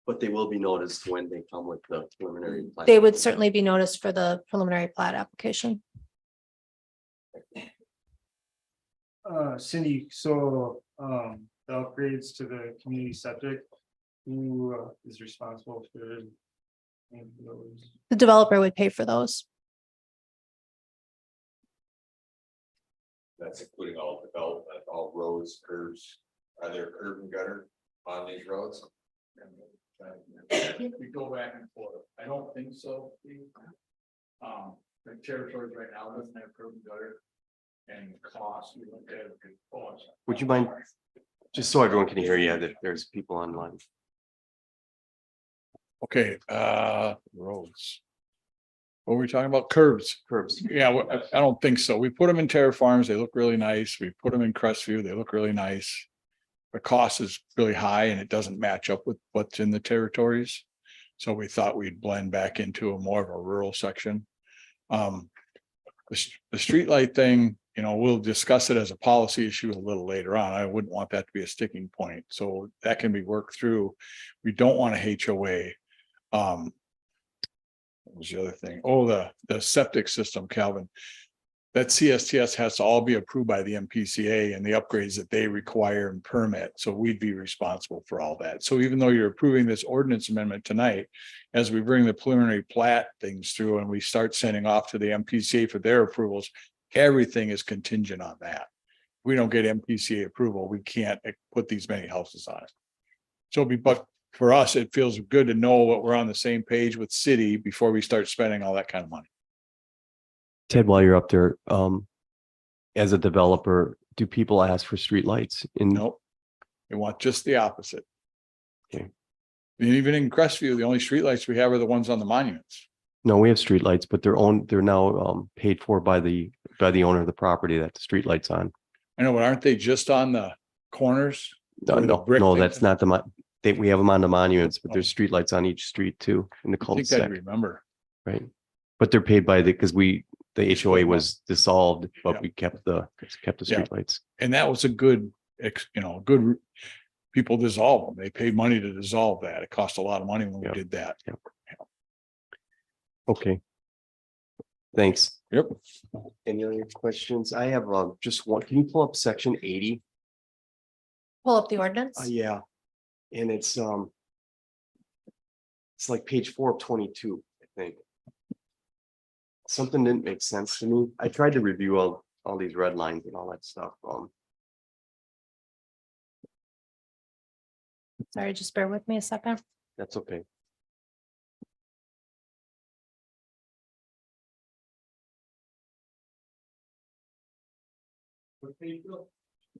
But they will be noticed when they come with the preliminary. plat. They would certainly be noticed for the preliminary plat application. Cindy, so, the upgrades to the community septic, who is responsible for those? The developer would pay for those. That's including all development, all roads, curbs. Are there curb and gutter on these roads? We go back and forth. I don't think so. The territories right now doesn't have curb and gutter. And cost, we look at it. Would you mind, just so everyone can hear you, that there's people online. Okay, roads. What were we talking about? Curbs. Curbs. Yeah, I don't think so. We put them in Terra Farms. They look really nice. We put them in Crestview. They look really nice. The cost is really high and it doesn't match up with what's in the territories. So we thought we'd blend back into a more of a rural section. The streetlight thing, you know, we'll discuss it as a policy issue a little later on. I wouldn't want that to be a sticking point. So that can be worked through. We don't want a HOA. What was the other thing? Oh, the septic system, Calvin. That CSTS has to all be approved by the MPCA and the upgrades that they require and permit. So we'd be responsible for all that. So even though you're approving this ordinance amendment tonight, as we bring the preliminary plat things through and we start sending off to the MPCA for their approvals, everything is contingent on that. If we don't get MPCA approval, we can't put these many houses on it. So but for us, it feels good to know what we're on the same page with city before we start spending all that kind of money. Ted, while you're up there, as a developer, do people ask for streetlights in? Nope. They want just the opposite. Okay. And even in Crestview, the only streetlights we have are the ones on the monuments. No, we have streetlights, but they're now paid for by the owner of the property that the streetlight's on. I know, but aren't they just on the corners? No, that's not we have them on the monuments, but there's streetlights on each street too in the I think I cul-de-sac, remember. right? But they're paid by because the HOA was dissolved, but Yeah. we kept the Yeah. streetlights. And that was a good, good people dissolve them. They paid money to dissolve that. It cost a lot of money when we Yep. did that. Yep. Okay. Thanks. Yep. Any other questions? I have just one. Can you pull up section 80? Pull up the ordinance. Yeah. And it's like page 4 of 22, I think. Something didn't make sense to me. I tried to review all these red lines and all that stuff. Sorry, just bear with me a second. That's okay.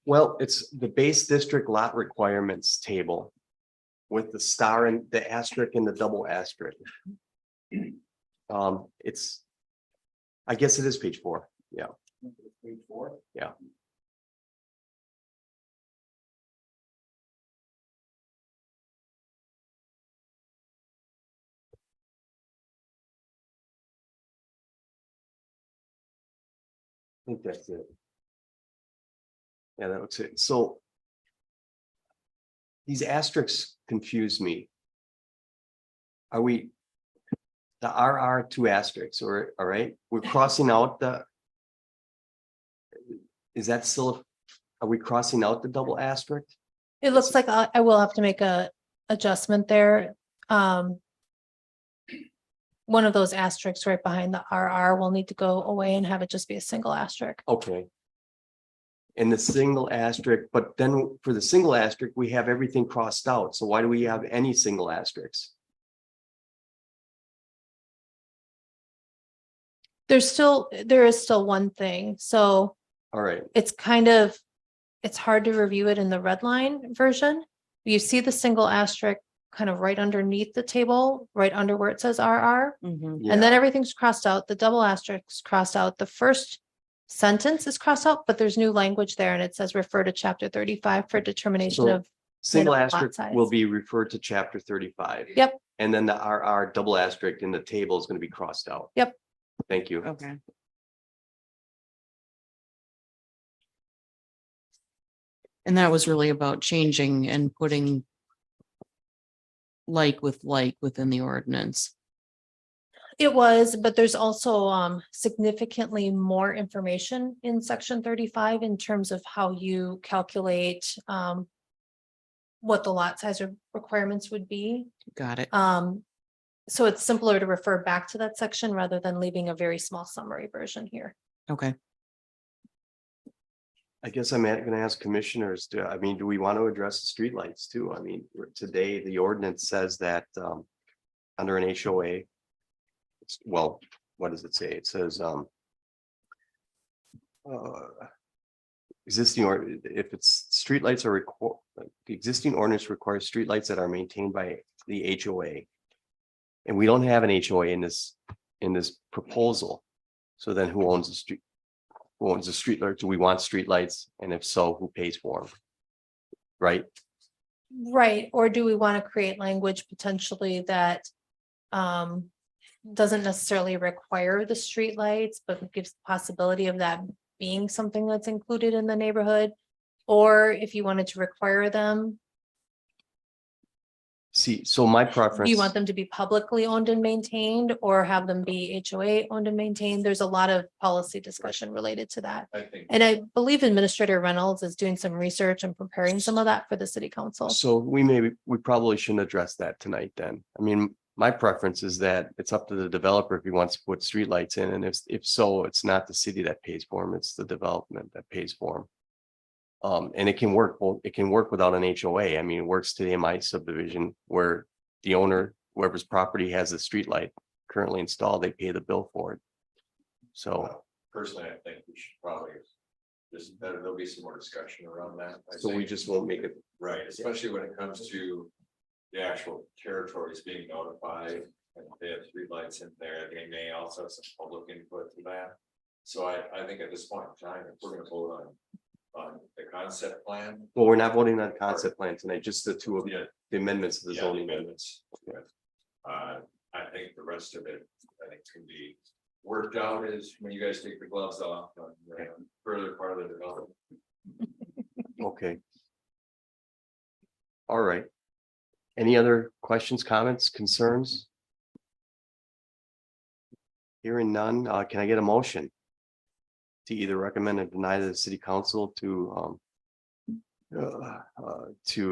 Well, it's the base district lot requirements table with the star and the asterisk and the double asterisk. I guess it is page 4. Yeah. Page 4? Yeah. I think that's it. Yeah, that looks it. So these asterisks confuse me. Are we? The RR two asterisks, or, all right, we're crossing out the. Is that still, are we crossing out the double asterisk? It looks like I will have to make a adjustment there. One of those asterisks right behind the RR will need to go away and have it just be a single asterisk. Okay. And the single asterisk, but then for the single asterisk, we have everything crossed out. So why do we have any single asterisks? There is still one thing, so All right, it's it's hard to review it in the red line version. You see the single asterisk kind of right underneath the table, right under where it says RR. Mhm. And then everything's crossed out, the double asterisk is crossed out, the first sentence is crossed out, but there's new language there and it says refer to chapter 35 for determination So of. single minimum lot asterisk will size. be referred to chapter 35. Yep. And then the RR double asterisk in the table is going to be crossed out. Yep. Thank you. Okay. And that was really about changing and putting like with like within the ordinance. It was, but there's also significantly more information in section 35 in terms of how you calculate what the lot size requirements would be. Got it. So it's simpler to refer back to that section rather than leaving a very small summary version here. Okay. I guess I'm going to ask commissioners, do we want to address the streetlights too? I mean, today the ordinance says that under an HOA, well, what does it say? It says existing, or if it's streetlights are the existing ordinance requires streetlights that are maintained by the HOA. And we don't have an HOA in this proposal. So then who owns the street? Who owns the street lights? Do we want street lights? And if so, who pays for them? Right? Right, or do we want to create language potentially that doesn't necessarily require the streetlights, but gives the possibility of that being something that's included in the neighborhood? Or if you wanted to require them, See, so my preference. do you want them to be publicly owned and maintained or have them be HOA owned and maintained? There's a lot of policy discussion related to that. I think. And I believe Administrator Reynolds is doing some research and preparing some of that for the city council. So we probably shouldn't address that tonight then. I mean, my preference is that it's up to the developer if he wants to put streetlights in, and if so, it's not the city that pays for them, it's the development that pays for them. And it can work, well, it can work without an HOA. I mean, it works to the MI subdivision where the owner, whoever's property has the streetlight currently installed, they pay the bill for it. So, Personally, I think we should probably there'll be some more discussion around that. so we just won't make it. Right, especially when it comes to the actual territories being notified, and they have streetlights in there, they may also have some public input to that. So I think at this point in time, if we're gonna vote on the concept plan. Well, we're not voting on concept plan tonight, just the two of Yeah. the amendments to the Yeah, zoning amendments. I think the rest of it, I think can be worked out is when you guys take the gloves off on the further part of the development. Okay. All right. Any other questions, comments, concerns? Hearing none, can I get a motion to either recommend or deny the city council to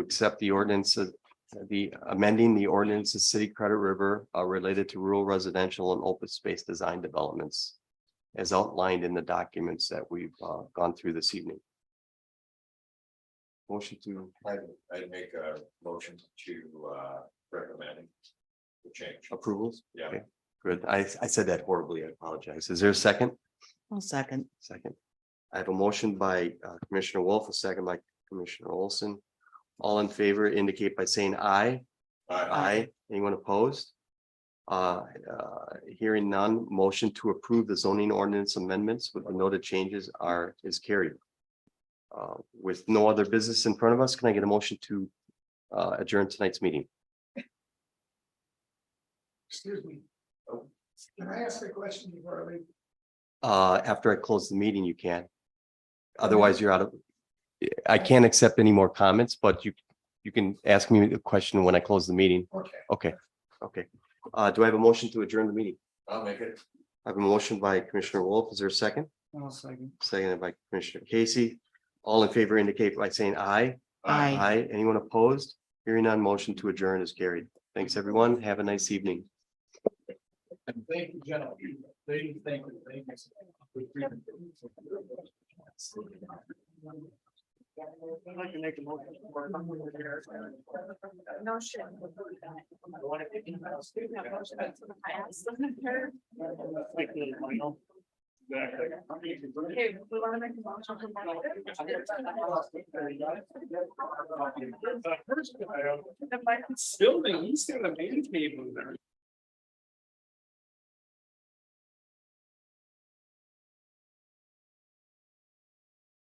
accept the ordinance, the amending the ordinance of City Credit River related to rural residential and open space design developments as outlined in the documents that we've gone through this evening? Motion to I'd make a motion to recommend the change. approvals? Yeah. Okay, good. I said that horribly. I apologize. Is there a second? I'll second. Second. I have a motion by Commissioner Wolf, a second by Commissioner Olson. All in favor indicate by saying aye. Aye. Anyone opposed? Hearing none, motion to approve the zoning ordinance amendments with the noted changes is carried. With no other business in front of us, can I get a motion to adjourn tonight's meeting? Excuse me. Can I ask a question before I leave? After I close the meeting, you can. Otherwise, you're out of. I can't accept any more comments, but You can ask me the question when I close the meeting. Okay. Okay. Do I have a motion to adjourn the meeting? I'll make it. I have a motion by Commissioner Wolf. Is there a second? Seconded by Commissioner Casey. All in favor indicate by saying aye. Aye. Aye. Anyone opposed? Hearing none, motion to adjourn is carried. Thanks, everyone. Have a nice evening. Thank you, gentlemen. Thank you. I'd like to make a motion. No shit. Okay, we want to make a motion. Building, he's got a man cave in there.